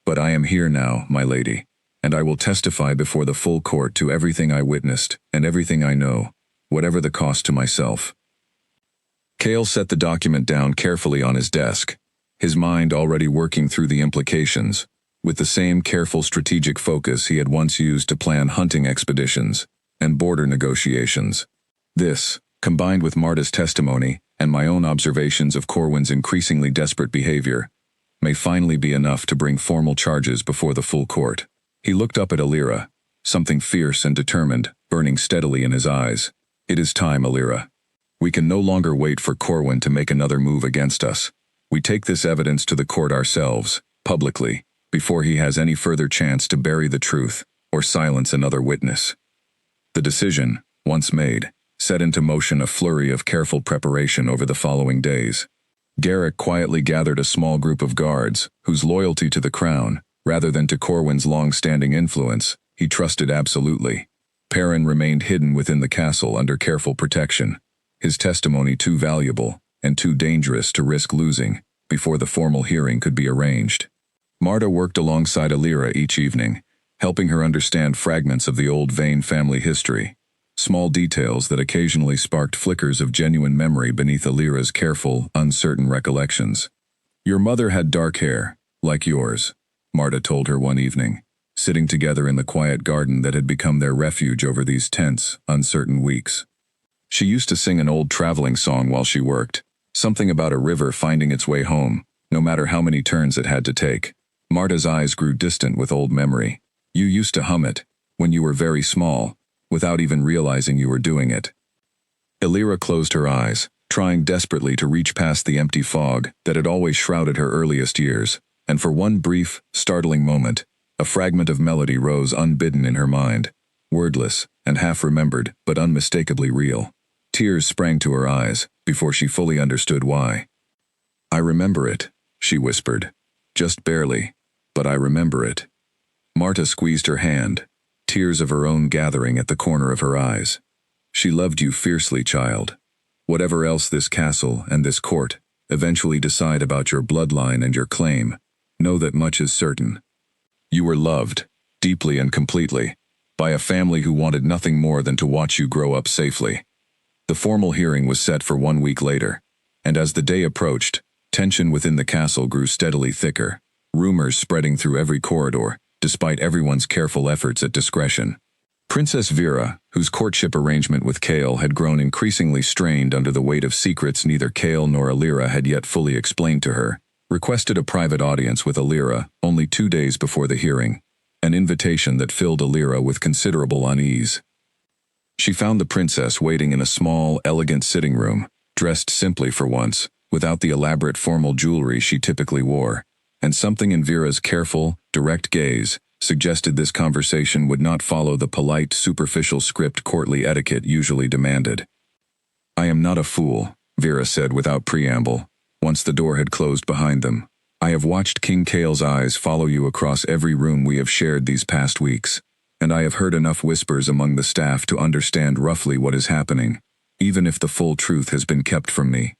"But I am here now, my lady, and I will testify before the full court to everything I witnessed and everything I know, whatever the cost to myself." Cale set the document down carefully on his desk, his mind already working through the implications, with the same careful strategic focus he had once used to plan hunting expeditions and border negotiations. This, combined with Marta's testimony and my own observations of Corwin's increasingly desperate behavior, may finally be enough to bring formal charges before the full court. He looked up at Alira, something fierce and determined burning steadily in his eyes. "It is time, Alira. We can no longer wait for Corwin to make another move against us. We take this evidence to the court ourselves, publicly, before he has any further chance to bury the truth or silence another witness." The decision, once made, set into motion a flurry of careful preparation over the following days. Garrick quietly gathered a small group of guards, whose loyalty to the crown, rather than to Corwin's long-standing influence, he trusted absolutely. Perrin remained hidden within the castle under careful protection, his testimony too valuable and too dangerous to risk losing before the formal hearing could be arranged. Marta worked alongside Alira each evening, helping her understand fragments of the old Vane family history, small details that occasionally sparked flickers of genuine memory beneath Alira's careful, uncertain recollections. "Your mother had dark hair, like yours," Marta told her one evening, sitting together in the quiet garden that had become their refuge over these tense, uncertain weeks. "She used to sing an old traveling song while she worked, something about a river finding its way home, no matter how many turns it had to take." Marta's eyes grew distant with old memory. "You used to hum it, when you were very small, without even realizing you were doing it." Alira closed her eyes, trying desperately to reach past the empty fog that had always shrouded her earliest years, and for one brief, startling moment, a fragment of melody rose unbidden in her mind, wordless and half-remembered but unmistakably real. Tears sprang to her eyes before she fully understood why. "I remember it," she whispered. "Just barely, but I remember it." Marta squeezed her hand, tears of her own gathering at the corner of her eyes. "She loved you fiercely, child. Whatever else this castle and this court eventually decide about your bloodline and your claim, know that much is certain. You were loved, deeply and completely, by a family who wanted nothing more than to watch you grow up safely. The formal hearing was set for 1 week later, and as the day approached, tension within the castle grew steadily thicker, rumors spreading through every corridor, despite everyone's careful efforts at discretion. Princess Vera, whose courtship arrangement with Kale had grown increasingly strained under the weight of secrets neither Kale nor Alira had yet fully explained to her, requested a private audience with Alira only 2 days before the hearing, an invitation that filled Alira with considerable unease. She found the princess waiting in a small, elegant sitting room, dressed simply for once, without the elaborate formal jewelry she typically wore, and something in Vera's careful, direct gaze suggested this conversation would not follow the polite, superficial script courtly etiquette usually demanded. "I am not a fool," Vera said without preamble, once the door had closed behind them. "I have watched King Kale's eyes follow you across every room we have shared these past weeks, and I have heard enough whispers among the staff to understand roughly what is happening, even if the full truth has been kept from me."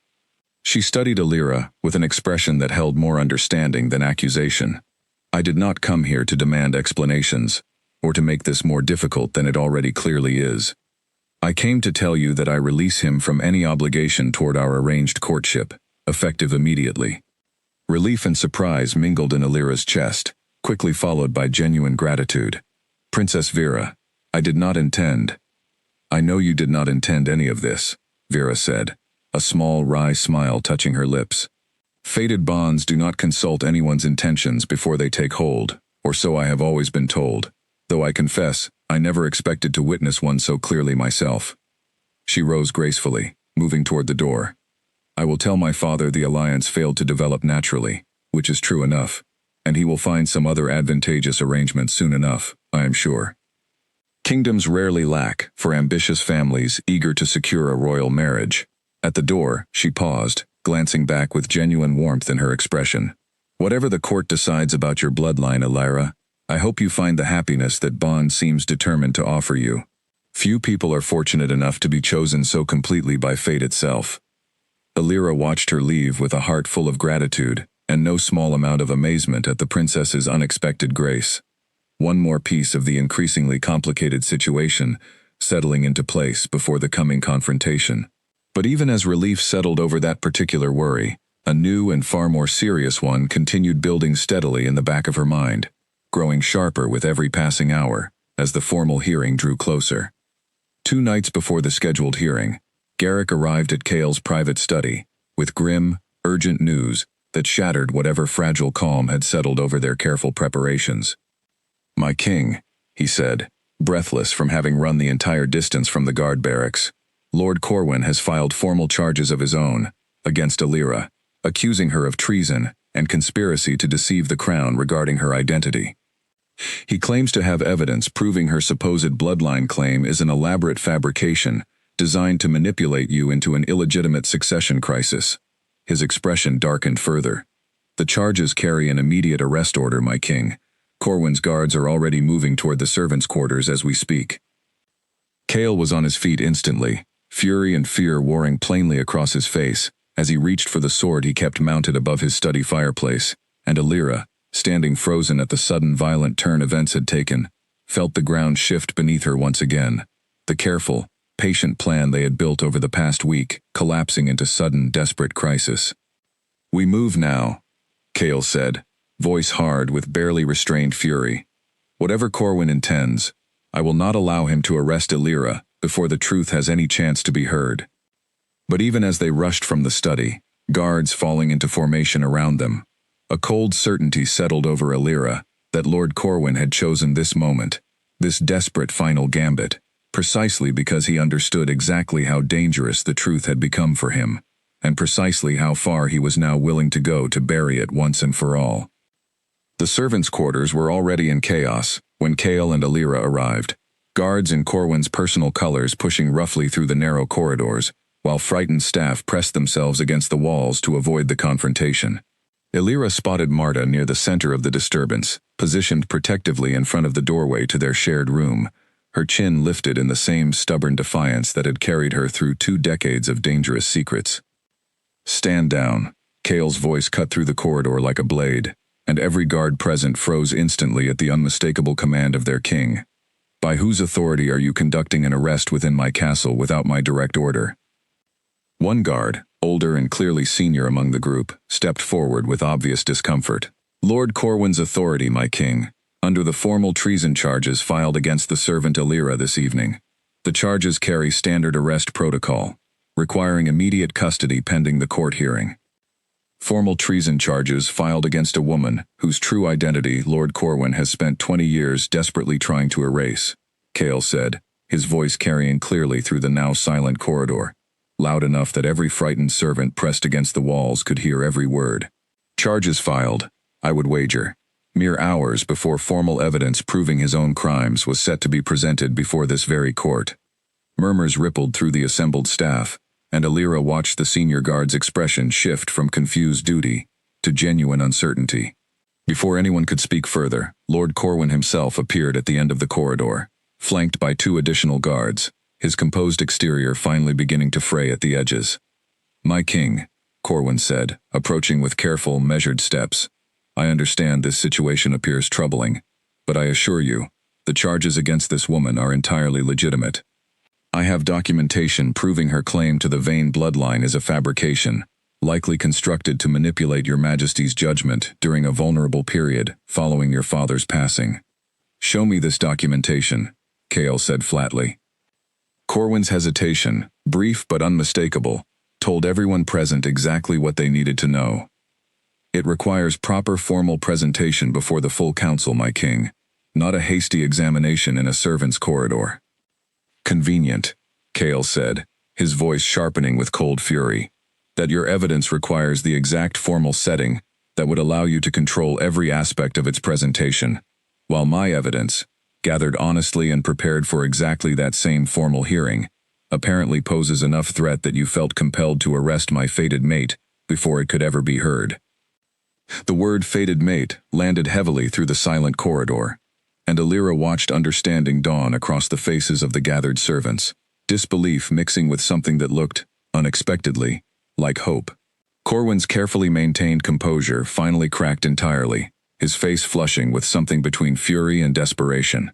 She studied Alira with an expression that held more understanding than accusation. "I did not come here to demand explanations, or to make this more difficult than it already clearly is. I came to tell you that I release him from any obligation toward our arranged courtship, effective immediately." Relief and surprise mingled in Alira's chest, quickly followed by genuine gratitude. "Princess Vera, I did not intend—" "I know you did not intend any of this," Vera said, a small wry smile touching her lips. "Fated bonds do not consult anyone's intentions before they take hold, or so I have always been told, though I confess, I never expected to witness one so clearly myself." She rose gracefully, moving toward the door. "I will tell my father the alliance failed to develop naturally, which is true enough, and he will find some other advantageous arrangement soon enough, I am sure. Kingdoms rarely lack for ambitious families eager to secure a royal marriage." At the door, she paused, glancing back with genuine warmth in her expression. "Whatever the court decides about your bloodline, Alira, I hope you find the happiness that Bond seems determined to offer you. Few people are fortunate enough to be chosen so completely by fate itself." Alira watched her leave with a heart full of gratitude, and no small amount of amazement at the princess's unexpected grace. One more piece of the increasingly complicated situation settling into place before the coming confrontation. But even as relief settled over that particular worry, a new and far more serious one continued building steadily in the back of her mind, growing sharper with every passing hour as the formal hearing drew closer. 2 nights before the scheduled hearing, Garrick arrived at Kale's private study, with grim, urgent news that shattered whatever fragile calm had settled over their careful preparations. "My king," he said, breathless from having run the entire distance from the guard barracks, "Lord Corwin has filed formal charges of his own against Alira, accusing her of treason and conspiracy to deceive the crown regarding her identity. He claims to have evidence proving her supposed bloodline claim is an elaborate fabrication designed to manipulate you into an illegitimate succession crisis." His expression darkened further. "The charges carry an immediate arrest order, my king. Corwin's guards are already moving toward the servants' quarters as we speak." Kale was on his feet instantly, fury and fear warring plainly across his face as he reached for the sword he kept mounted above his study fireplace, and Alira, standing frozen at the sudden violent turn events had taken, felt the ground shift beneath her once again, the careful, patient plan they had built over the past week collapsing into sudden, desperate crisis. "We move now," Kale said, voice hard with barely restrained fury. "Whatever Corwin intends, I will not allow him to arrest Alira before the truth has any chance to be heard." But even as they rushed from the study, guards falling into formation around them, a cold certainty settled over Alira that Lord Corwin had chosen this moment, this desperate final gambit, precisely because he understood exactly how dangerous the truth had become for him, and precisely how far he was now willing to go to bury it once and for all. The servants' quarters were already in chaos when Kale and Alira arrived, guards in Corwin's personal colors pushing roughly through the narrow corridors, while frightened staff pressed themselves against the walls to avoid the confrontation. Alira spotted Marta near the center of the disturbance, positioned protectively in front of the doorway to their shared room, her chin lifted in the same stubborn defiance that had carried her through 2 decades of dangerous secrets. "Stand down," Kale's voice cut through the corridor like a blade, and every guard present froze instantly at the unmistakable command of their king. By whose authority are you conducting an arrest within my castle without my direct order? One guard, older and clearly senior among the group, stepped forward with obvious discomfort. Lord Corwin's authority, my king, under the formal treason charges filed against the servant Alira this evening. The charges carry standard arrest protocol, requiring immediate custody pending the court hearing. Formal treason charges filed against a woman whose true identity Lord Corwin has spent 20 years desperately trying to erase, Cale said, his voice carrying clearly through the now silent corridor, loud enough that every frightened servant pressed against the walls could hear every word. Charges filed, I would wager, mere hours before formal evidence proving his own crimes was set to be presented before this very court. Murmurs rippled through the assembled staff, and Alira watched the senior guard's expression shift from confused duty to genuine uncertainty. Before anyone could speak further, Lord Corwin himself appeared at the end of the corridor, flanked by 2 additional guards, his composed exterior finally beginning to fray at the edges. My king, Corwin said, approaching with careful, measured steps. I understand this situation appears troubling, but I assure you, the charges against this woman are entirely legitimate. I have documentation proving her claim to the Vane bloodline is a fabrication, likely constructed to manipulate your majesty's judgment during a vulnerable period following your father's passing. Show me this documentation, Cale said flatly. Corwin's hesitation, brief but unmistakable, told everyone present exactly what they needed to know. It requires proper formal presentation before the full council, my king, not a hasty examination in a servant's corridor. Convenient, Cale said, his voice sharpening with cold fury, that your evidence requires the exact formal setting that would allow you to control every aspect of its presentation, while my evidence, gathered honestly and prepared for exactly that same formal hearing, apparently poses enough threat that you felt compelled to arrest my fated mate before it could ever be heard. The word fated mate landed heavily through the silent corridor, and Alira watched understanding dawn across the faces of the gathered servants, disbelief mixing with something that looked, unexpectedly, like hope. Corwin's carefully maintained composure finally cracked entirely, his face flushing with something between fury and desperation.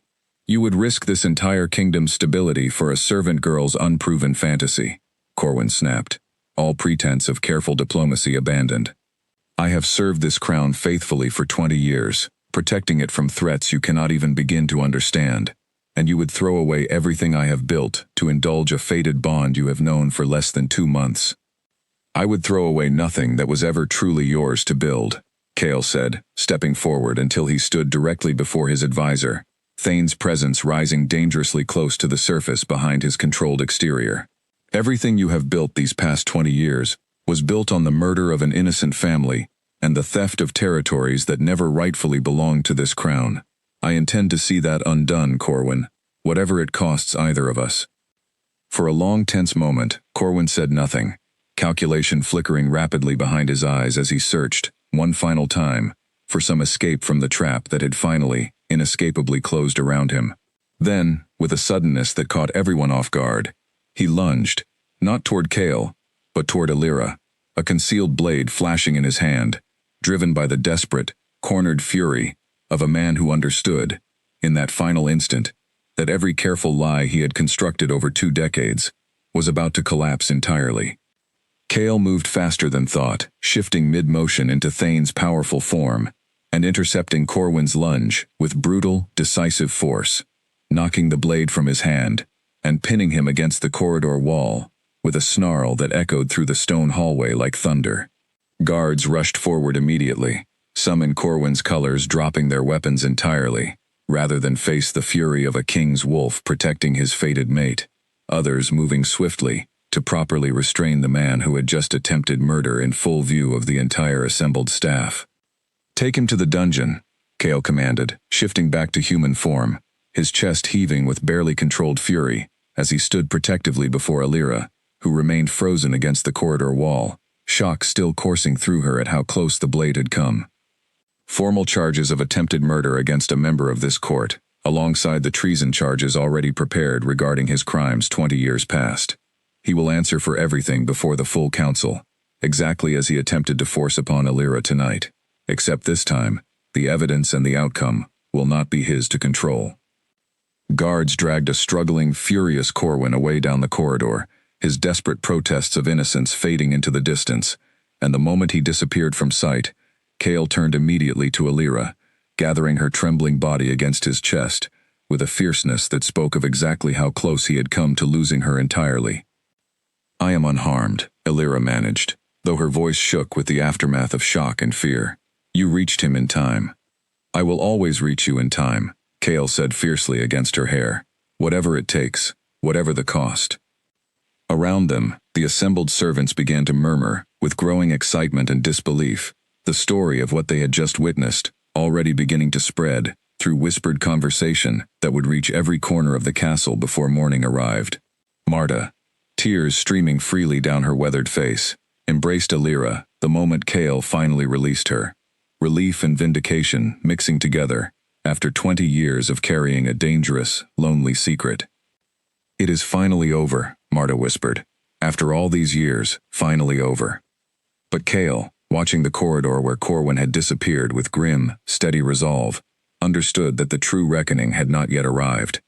You would risk this entire kingdom's stability for a servant girl's unproven fantasy, Corwin snapped, all pretense of careful diplomacy abandoned. I have served this crown faithfully for 20 years, protecting it from threats you cannot even begin to understand, and you would throw away everything I have built to indulge a fated bond you have known for less than 2 months. I would throw away nothing that was ever truly yours to build, Cale said, stepping forward until he stood directly before his advisor, Thane's presence rising dangerously close to the surface behind his controlled exterior. Everything you have built these past 20 years was built on the murder of an innocent family and the theft of territories that never rightfully belonged to this crown. I intend to see that undone, Corwin, whatever it costs either of us. For a long, tense moment, Corwin said nothing, calculation flickering rapidly behind his eyes as he searched, one final time, for some escape from the trap that had finally, inescapably closed around him. Then, with a suddenness that caught everyone off guard, he lunged, not toward Cale, but toward Alira, a concealed blade flashing in his hand, driven by the desperate, cornered fury of a man who understood, in that final instant, that every careful lie he had constructed over 2 decades was about to collapse entirely. Cale moved faster than thought, shifting mid-motion into Thane's powerful form, and intercepting Corwin's lunge with brutal, decisive force, knocking the blade from his hand and pinning him against the corridor wall with a snarl that echoed through the stone hallway like thunder. Guards rushed forward immediately, some in Corwin's colors dropping their weapons entirely, rather than face the fury of a king's wolf protecting his fated mate, others moving swiftly to properly restrain the man who had just attempted murder in full view of the entire assembled staff. Take him to the dungeon, Cale commanded, shifting back to human form, his chest heaving with barely controlled fury as he stood protectively before Alira, who remained frozen against the corridor wall, shock still coursing through her at how close the blade had come. Formal charges of attempted murder against a member of this court, alongside the treason charges already prepared regarding his crimes 20 years past. He will answer for everything before the full council, exactly as he attempted to force upon Alira tonight, except this time, the evidence and the outcome will not be his to control. Guards dragged a struggling, furious Corwin away down the corridor, his desperate protests of innocence fading into the distance, and the moment he disappeared from sight, Cale turned immediately to Alira, gathering her trembling body against his chest, with a fierceness that spoke of exactly how close he had come to losing her entirely. "I am unharmed," Alira managed, though her voice shook with the aftermath of shock and fear. "You reached him in time." "I will always reach you in time," Cale said fiercely against her hair. "Whatever it takes, whatever the cost." Around them, the assembled servants began to murmur, with growing excitement and disbelief, the story of what they had just witnessed, already beginning to spread, through whispered conversation that would reach every corner of the castle before morning arrived. Marta, tears streaming freely down her weathered face, embraced Alira the moment Cale finally released her. Relief and vindication mixing together, after 20 years of carrying a dangerous, lonely secret. "It is finally over," Marta whispered. "After all these years, finally over." But Cale, watching the corridor where Corwin had disappeared with grim, steady resolve, understood that the true reckoning had not yet arrived.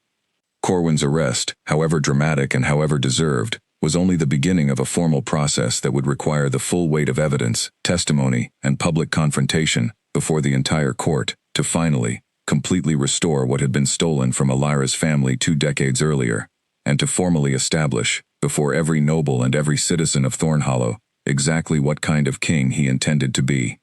Corwin's arrest, however dramatic and however deserved, was only the beginning of a formal process that would require the full weight of evidence, testimony, and public confrontation before the entire court to finally, completely restore what had been stolen from Alira's family 2 decades earlier, and to formally establish, before every noble and every citizen of Thornhollow, exactly what kind of king he intended to be.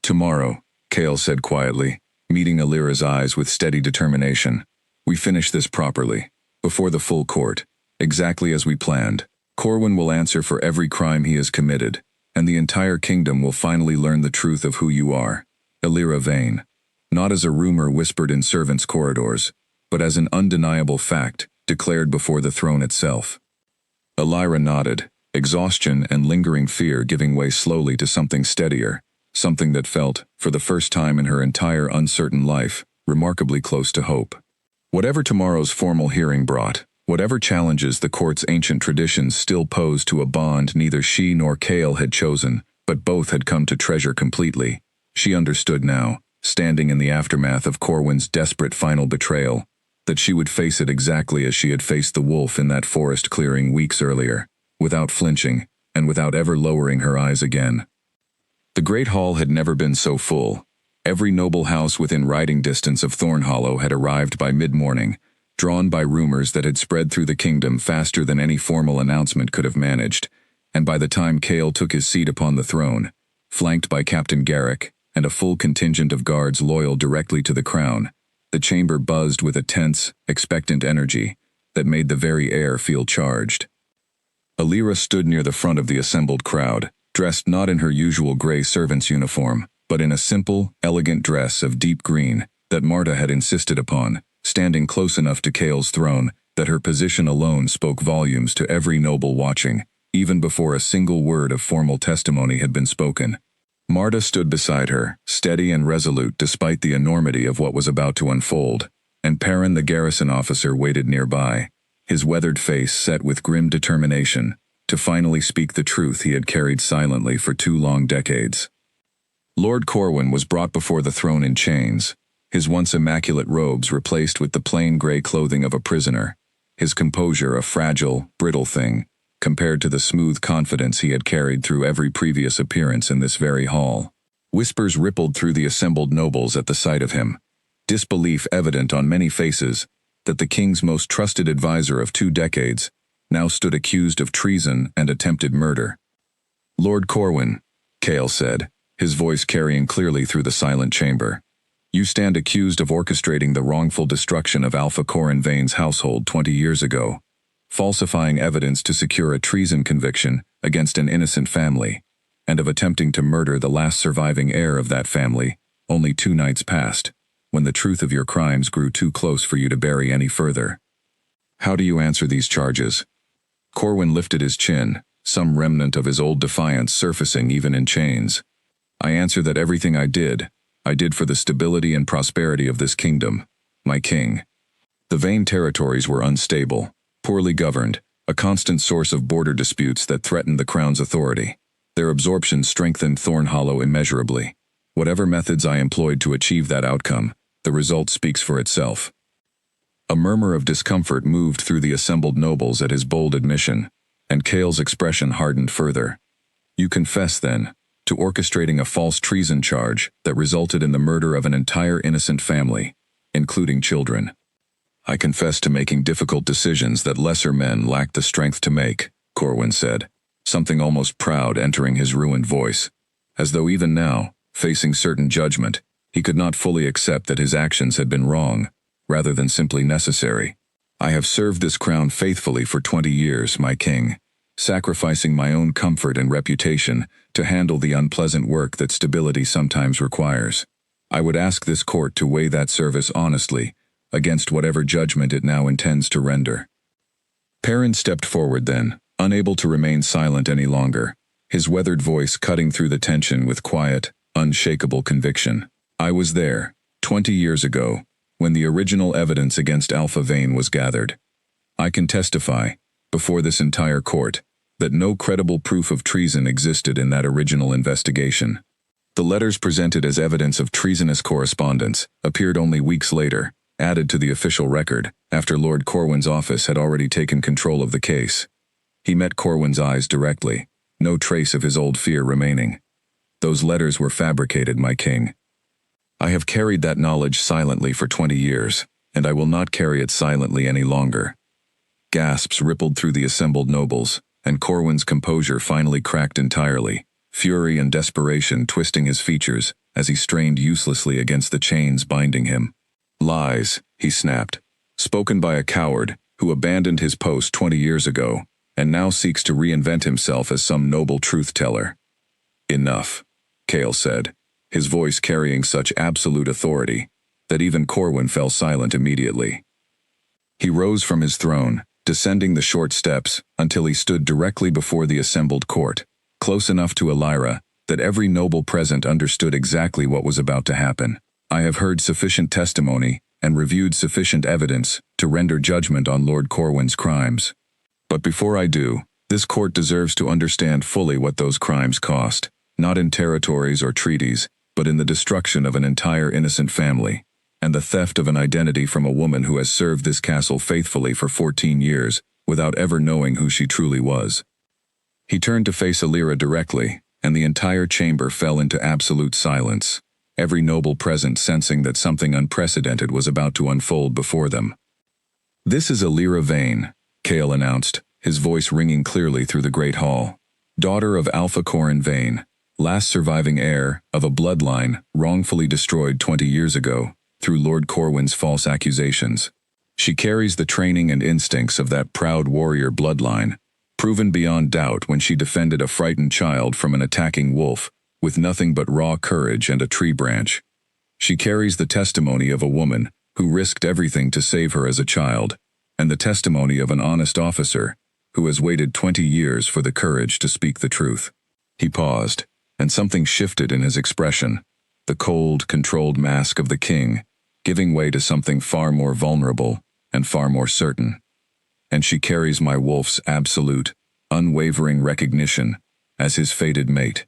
"Tomorrow," Cale said quietly, meeting Alira's eyes with steady determination, "we finish this properly, before the full court, exactly as we planned. Corwin will answer for every crime he has committed, and the entire kingdom will finally learn the truth of who you are, Alira Vane, not as a rumor whispered in servants' corridors, but as an undeniable fact declared before the throne itself." Alira nodded, exhaustion and lingering fear giving way slowly to something steadier, something that felt, for the first time in her entire uncertain life, remarkably close to hope. Whatever tomorrow's formal hearing brought, whatever challenges the court's ancient traditions still posed to a bond neither she nor Cale had chosen, but both had come to treasure completely, she understood now, standing in the aftermath of Corwin's desperate final betrayal, that she would face it exactly as she had faced the wolf in that forest clearing weeks earlier, without flinching, and without ever lowering her eyes again. The great hall had never been so full. Every noble house within riding distance of Thornhollow had arrived by mid-morning, drawn by rumors that had spread through the kingdom faster than any formal announcement could have managed, and by the time Cale took his seat upon the throne, flanked by Captain Garrick and a full contingent of guards loyal directly to the crown, the chamber buzzed with a tense, expectant energy that made the very air feel charged. Alira stood near the front of the assembled crowd, dressed not in her usual gray servant's uniform, but in a simple, elegant dress of deep green that Marta had insisted upon, standing close enough to Cale's throne that her position alone spoke volumes to every noble watching, even before a single word of formal testimony had been spoken. Marta stood beside her, steady and resolute despite the enormity of what was about to unfold, and Perrin the garrison officer waited nearby, his weathered face set with grim determination, to finally speak the truth he had carried silently for 2 long decades. Lord Corwin was brought before the throne in chains, his once immaculate robes replaced with the plain gray clothing of a prisoner, his composure a fragile, brittle thing, compared to the smooth confidence he had carried through every previous appearance in this very hall. Whispers rippled through the assembled nobles at the sight of him, disbelief evident on many faces that the king's most trusted advisor of 2 decades now stood accused of treason and attempted murder. "Lord Corwin," Cale said, his voice carrying clearly through the silent chamber, "you stand accused of orchestrating the wrongful destruction of Alpha Corwin Vane's household 20 years ago, falsifying evidence to secure a treason conviction against an innocent family, and of attempting to murder the last surviving heir of that family, only 2 nights past, when the truth of your crimes grew too close for you to bury any further. How do you answer these charges?" Corwin lifted his chin, some remnant of his old defiance surfacing even in chains. "I answer that everything I did for the stability and prosperity of this kingdom, my king. The Vane territories were unstable, poorly governed, a constant source of border disputes that threatened the crown's authority. Their absorption strengthened Thornhollow immeasurably. Whatever methods I employed to achieve that outcome, the result speaks for itself. A murmur of discomfort moved through the assembled nobles at his bold admission, and Cale's expression hardened further. "You confess, then, to orchestrating a false treason charge that resulted in the murder of an entire innocent family, including children." "I confess to making difficult decisions that lesser men lacked the strength to make," Corwin said, something almost proud entering his ruined voice, as though even now, facing certain judgment, he could not fully accept that his actions had been wrong, rather than simply necessary. "I have served this crown faithfully for 20 years, my king, sacrificing my own comfort and reputation to handle the unpleasant work that stability sometimes requires. I would ask this court to weigh that service honestly against whatever judgment it now intends to render." Perrin stepped forward then, unable to remain silent any longer, his weathered voice cutting through the tension with quiet, unshakable conviction. "I was there, 20 years ago, when the original evidence against Alpha Vane was gathered. I can testify, before this entire court, that no credible proof of treason existed in that original investigation. The letters presented as evidence of treasonous correspondence appeared only weeks later, added to the official record, after Lord Corwin's office had already taken control of the case. He met Corwin's eyes directly, no trace of his old fear remaining. "Those letters were fabricated, my king. I have carried that knowledge silently for 20 years, and I will not carry it silently any longer." Gasps rippled through the assembled nobles, and Corwin's composure finally cracked entirely, fury and desperation twisting his features as he strained uselessly against the chains binding him. "Lies," he snapped, "spoken by a coward who abandoned his post 20 years ago, and now seeks to reinvent himself as some noble truth-teller." "Enough," Cale said, his voice carrying such absolute authority that even Corwin fell silent immediately. He rose from his throne, descending the short steps until he stood directly before the assembled court, close enough to Elira that every noble present understood exactly what was about to happen. "I have heard sufficient testimony and reviewed sufficient evidence to render judgment on Lord Corwin's crimes. But before I do, this court deserves to understand fully what those crimes cost, not in territories or treaties, but in the destruction of an entire innocent family, and the theft of an identity from a woman who has served this castle faithfully for 14 years without ever knowing who she truly was." He turned to face Elira directly, and the entire chamber fell into absolute silence, every noble present sensing that something unprecedented was about to unfold before them. "This is Elira Vane," Cale announced, his voice ringing clearly through the great hall. "Daughter of Alpha Corin Vane, last surviving heir of a bloodline wrongfully destroyed 20 years ago through Lord Corwin's false accusations. She carries the training and instincts of that proud warrior bloodline, proven beyond doubt when she defended a frightened child from an attacking wolf with nothing but raw courage and a tree branch. She carries the testimony of a woman who risked everything to save her as a child, and the testimony of an honest officer who has waited 20 years for the courage to speak the truth." He paused, and something shifted in his expression, the cold, controlled mask of the king, giving way to something far more vulnerable and far more certain. "And she carries my wolf's absolute, unwavering recognition as his fated mate,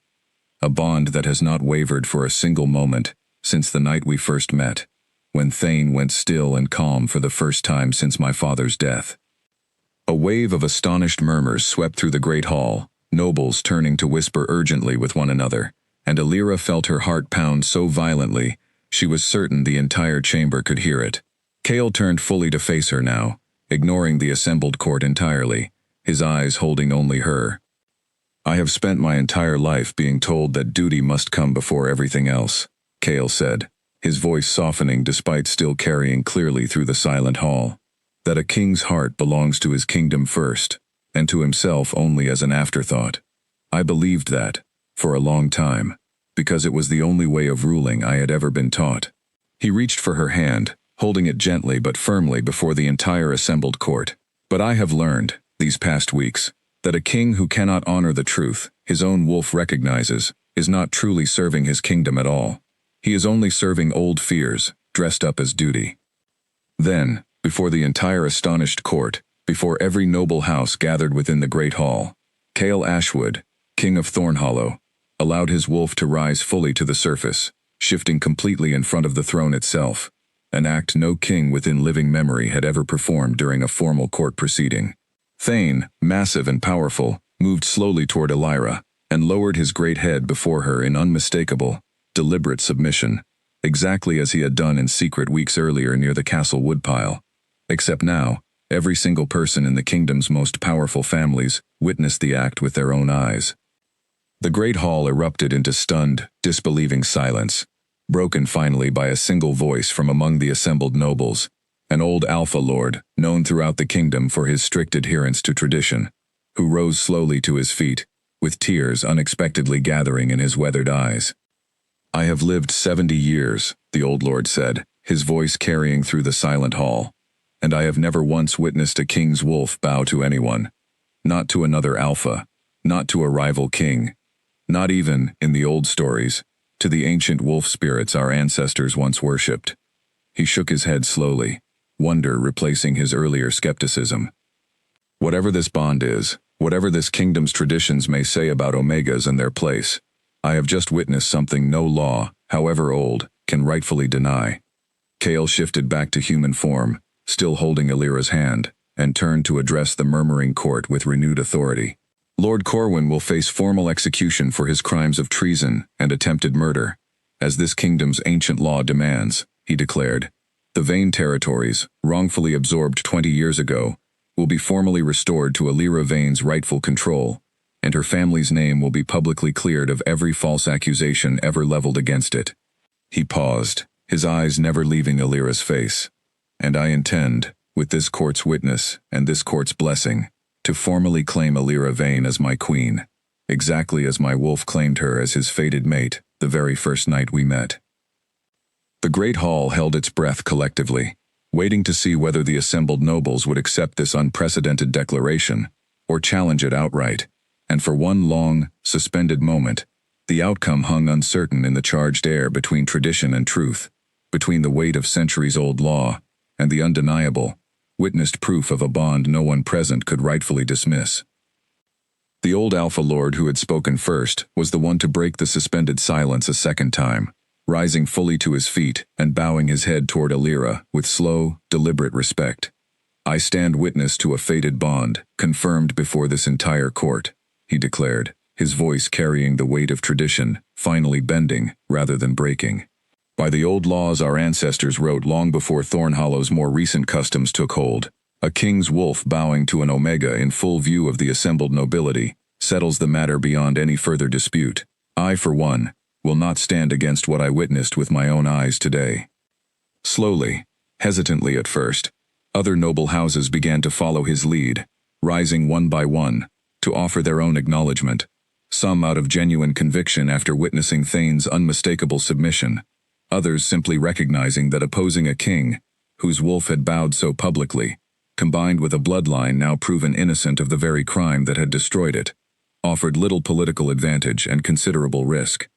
a bond that has not wavered for a single moment since the night we first met, when Thane went still and calm for the first time since my father's death." A wave of astonished murmurs swept through the great hall, nobles turning to whisper urgently with one another, and Elira felt her heart pound so violently she was certain the entire chamber could hear it. Cale turned fully to face her now, ignoring the assembled court entirely, his eyes holding only her. "I have spent my entire life being told that duty must come before everything else," Cale said, his voice softening despite still carrying clearly through the silent hall. "That a king's heart belongs to his kingdom first, and to himself only as an afterthought. I believed that, for a long time, because it was the only way of ruling I had ever been taught." He reached for her hand, holding it gently but firmly before the entire assembled court. "But I have learned, these past weeks, that a king who cannot honor the truth his own wolf recognizes is not truly serving his kingdom at all. He is only serving old fears, dressed up as duty." Then, before the entire astonished court, before every noble house gathered within the great hall, Cale Ashwood, King of Thornhollow, allowed his wolf to rise fully to the surface, shifting completely in front of the throne itself, an act no king within living memory had ever performed during a formal court proceeding. Thane, massive and powerful, moved slowly toward Elira, and lowered his great head before her in unmistakable, deliberate submission, exactly as he had done in secret weeks earlier near the castle woodpile. Except now, every single person in the kingdom's most powerful families witnessed the act with their own eyes. The great hall erupted into stunned, disbelieving silence, broken finally by a single voice from among the assembled nobles, an old alpha lord, known throughout the kingdom for his strict adherence to tradition, who rose slowly to his feet, with tears unexpectedly gathering in his weathered eyes. "I have lived 70 years, the old lord said, his voice carrying through the silent hall, and I have never once witnessed a king's wolf bow to anyone, not to another alpha, not to a rival king, not even, in the old stories, to the ancient wolf spirits our ancestors once worshipped." He shook his head slowly, wonder replacing his earlier skepticism. "Whatever this bond is, whatever this kingdom's traditions may say about Omegas and their place, I have just witnessed something no law, however old, can rightfully deny." Chaol shifted back to human form, still holding Elira's hand, and turned to address the murmuring court with renewed authority. "Lord Corwin will face formal execution for his crimes of treason and attempted murder, as this kingdom's ancient law demands," he declared. "The Vane territories, wrongfully absorbed 20 years ago, will be formally restored to Elira Vane's rightful control, and her family's name will be publicly cleared of every false accusation ever leveled against it." He paused, his eyes never leaving Elira's face. "And I intend, with this court's witness and this court's blessing, to formally claim Elira Vane as my queen, exactly as my wolf claimed her as his fated mate the very first night we met." The great hall held its breath collectively, waiting to see whether the assembled nobles would accept this unprecedented declaration, or challenge it outright, and for one long, suspended moment, the outcome hung uncertain in the charged air between tradition and truth, between the weight of centuries-old law and the undeniable, witnessed proof of a bond no one present could rightfully dismiss. The old Alpha Lord who had spoken first was the one to break the suspended silence a second time, rising fully to his feet and bowing his head toward Elira with slow, deliberate respect. "I stand witness to a fated bond, confirmed before this entire court," he declared, his voice carrying the weight of tradition, finally bending rather than breaking. "By the old laws our ancestors wrote long before Thornhollow's more recent customs took hold, a king's wolf bowing to an Omega in full view of the assembled nobility settles the matter beyond any further dispute. I, for one, will not stand against what I witnessed with my own eyes today." Slowly, hesitantly at first, other noble houses began to follow his lead, rising one by one, to offer their own acknowledgement, some out of genuine conviction after witnessing Thane's unmistakable submission, others simply recognizing that opposing a king, whose wolf had bowed so publicly, combined with a bloodline now proven innocent of the very crime that had destroyed it, offered little political advantage and considerable risk.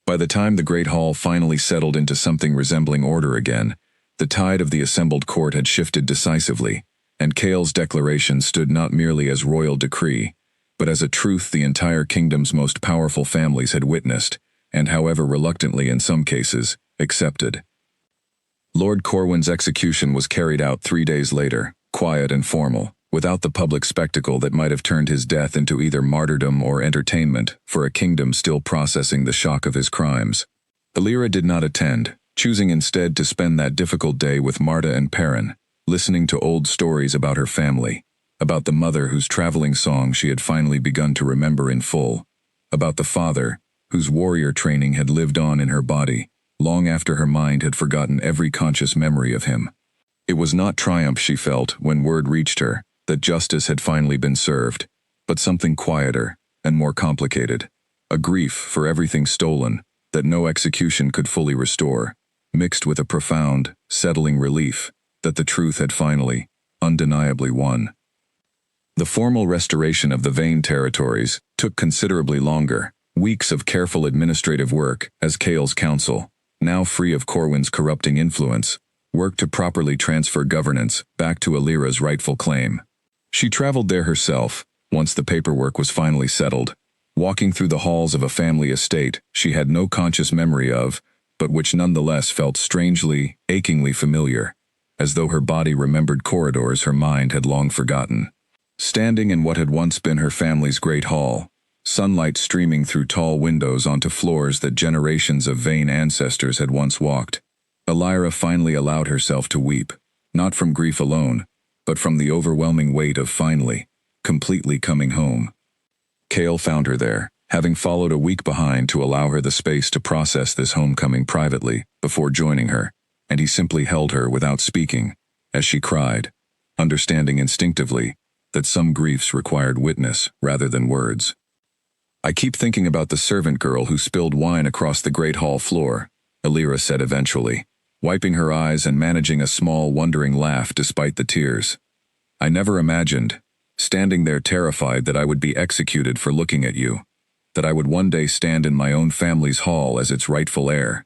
By the time the great hall finally settled into something resembling order again, the tide of the assembled court had shifted decisively, and Chaol's declaration stood not merely as royal decree, but as a truth the entire kingdom's most powerful families had witnessed, and however reluctantly in some cases, accepted. Lord Corwin's execution was carried out 3 days later, quiet and formal, without the public spectacle that might have turned his death into either martyrdom or entertainment for a kingdom still processing the shock of his crimes. Elira did not attend, choosing instead to spend that difficult day with Marta and Perrin, listening to old stories about her family, about the mother whose traveling song she had finally begun to remember in full, about the father, whose warrior training had lived on in her body, long after her mind had forgotten every conscious memory of him. It was not triumph she felt when word reached her that justice had finally been served, but something quieter and more complicated, a grief for everything stolen that no execution could fully restore, mixed with a profound, settling relief that the truth had finally, undeniably won. The formal restoration of the Vane territories took considerably longer, weeks of careful administrative work as Chaol's council, now free of Corwin's corrupting influence, worked to properly transfer governance back to Elira's rightful claim. She traveled there herself, once the paperwork was finally settled, walking through the halls of a family estate she had no conscious memory of, but which nonetheless felt strangely, achingly familiar, as though her body remembered corridors her mind had long forgotten. Standing in what had once been her family's great hall, sunlight streaming through tall windows onto floors that generations of vain ancestors had once walked, Elira finally allowed herself to weep, not from grief alone, but from the overwhelming weight of finally, completely coming home. Chaol found her there, having followed a week behind to allow her the space to process this homecoming privately before joining her, and he simply held her without speaking, as she cried, understanding instinctively that some griefs required witness rather than words. "I keep thinking about the servant girl who spilled wine across the great hall floor," Elira said eventually, wiping her eyes and managing a small, wondering laugh despite the tears. "I never imagined, standing there terrified that I would be executed for looking at you, that I would one day stand in my own family's hall as its rightful heir."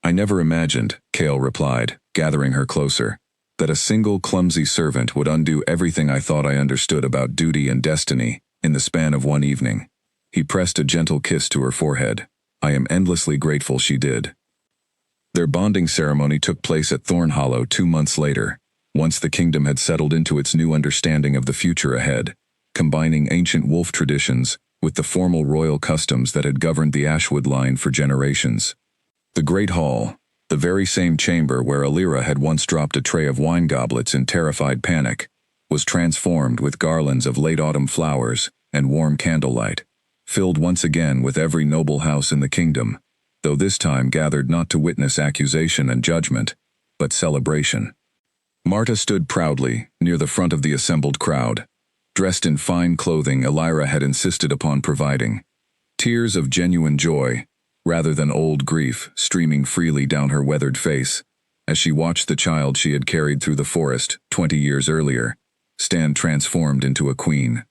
"I never imagined," Chaol replied, gathering her closer, "that a single clumsy servant would undo everything I thought I understood about duty and destiny in the span of one evening." He pressed a gentle kiss to her forehead. "I am endlessly grateful she did." Their bonding ceremony took place at Thornhollow 2 months later, once the kingdom had settled into its new understanding of the future ahead, combining ancient wolf traditions with the formal royal customs that had governed the Ashwood line for generations. The Great Hall, the very same chamber where Elira had once dropped a tray of wine goblets in terrified panic, was transformed with garlands of late autumn flowers and warm candlelight, filled once again with every noble house in the kingdom, though this time gathered not to witness accusation and judgment, but celebration. Marta stood proudly near the front of the assembled crowd, dressed in fine clothing Elira had insisted upon providing, tears of genuine joy, rather than old grief, streaming freely down her weathered face, as she watched the child she had carried through the forest 20 years earlier stand transformed into a queen.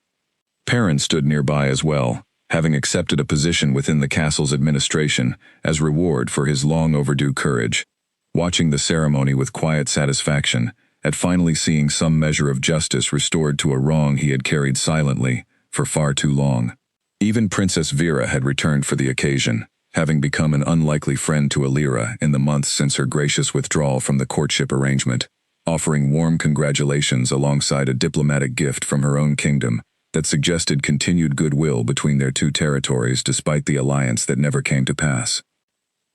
Perrin stood nearby as well, having accepted a position within the castle's administration as reward for his long-overdue courage, watching the ceremony with quiet satisfaction at finally seeing some measure of justice restored to a wrong he had carried silently for far too long. Even Princess Vera had returned for the occasion, having become an unlikely friend to Elira in the months since her gracious withdrawal from the courtship arrangement, offering warm congratulations alongside a diplomatic gift from her own kingdom that suggested continued goodwill between their two territories despite the alliance that never came to pass.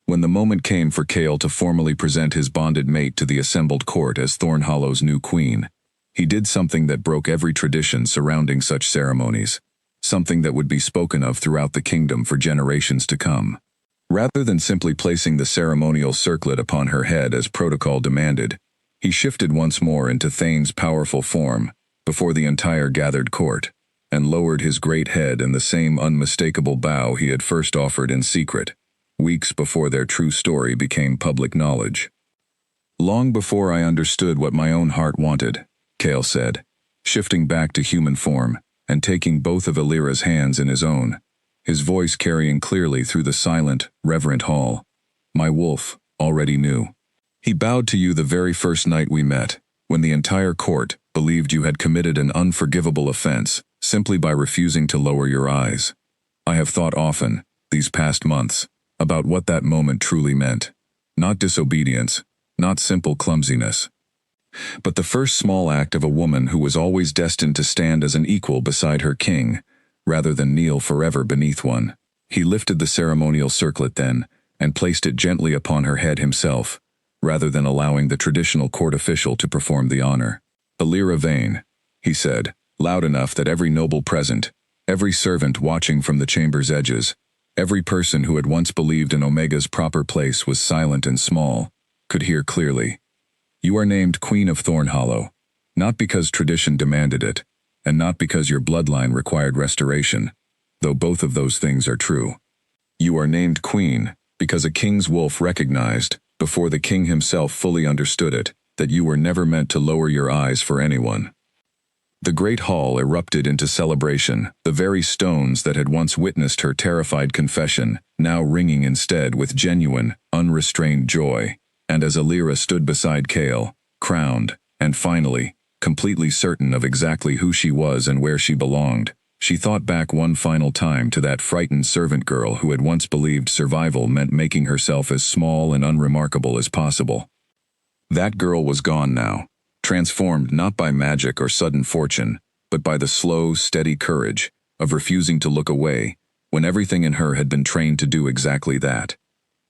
When the moment came for Chaol to formally present his bonded mate to the assembled court as Thornhollow's new queen, he did something that broke every tradition surrounding such ceremonies, something that would be spoken of throughout the kingdom for generations to come. Rather than simply placing the ceremonial circlet upon her head as protocol demanded, he shifted once more into Thane's powerful form before the entire gathered court, and lowered his great head in the same unmistakable bow he had first offered in secret, weeks before their true story became public knowledge. "Long before I understood what my own heart wanted," Chaol said, shifting back to human form and taking both of Elira's hands in his own, his voice carrying clearly through the silent, reverent hall, "My wolf already knew. He bowed to you the very first night we met, when the entire court believed you had committed an unforgivable offense simply by refusing to lower your eyes. I have thought often, these past months, about what that moment truly meant. Not disobedience, not simple clumsiness, but the first small act of a woman who was always destined to stand as an equal beside her king, rather than kneel forever beneath one." He lifted the ceremonial circlet then, and placed it gently upon her head himself, rather than allowing the traditional court official to perform the honor. "Elira Vane," he said, loud enough that every noble present, every servant watching from the chamber's edges, every person who had once believed in Omega's proper place was silent and small, could hear clearly. "You are named Queen of Thornhollow, not because tradition demanded it, and not because your bloodline required restoration, though both of those things are true. You are named Queen because a king's wolf recognized, before the king himself fully understood it, that you were never meant to lower your eyes for anyone." The great hall erupted into celebration, the very stones that had once witnessed her terrified confession, now ringing instead with genuine, unrestrained joy, and as Elira stood beside Chaol, crowned, and finally, completely certain of exactly who she was and where she belonged, She thought back one final time to that frightened servant girl who had once believed survival meant making herself as small and unremarkable as possible. That girl was gone now, transformed not by magic or sudden fortune, but by the slow, steady courage of refusing to look away when everything in her had been trained to do exactly that.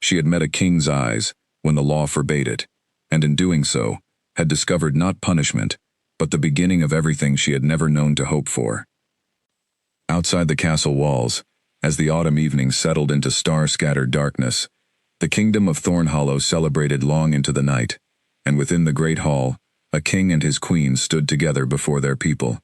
She had met a king's eyes when the law forbade it, and in doing so, had discovered not punishment, but the beginning of everything she had never known to hope for. Outside the castle walls, as the autumn evening settled into star-scattered darkness, the kingdom of Thornhollow celebrated long into the night, and within the great hall, a king and his queen stood together before their people,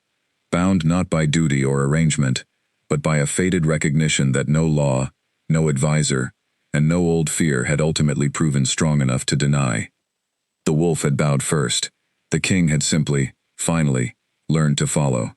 bound not by duty or arrangement, but by a fated recognition that no law, no advisor, and no old fear had ultimately proven strong enough to deny. The wolf had bowed first. The king had simply, finally, learned to follow.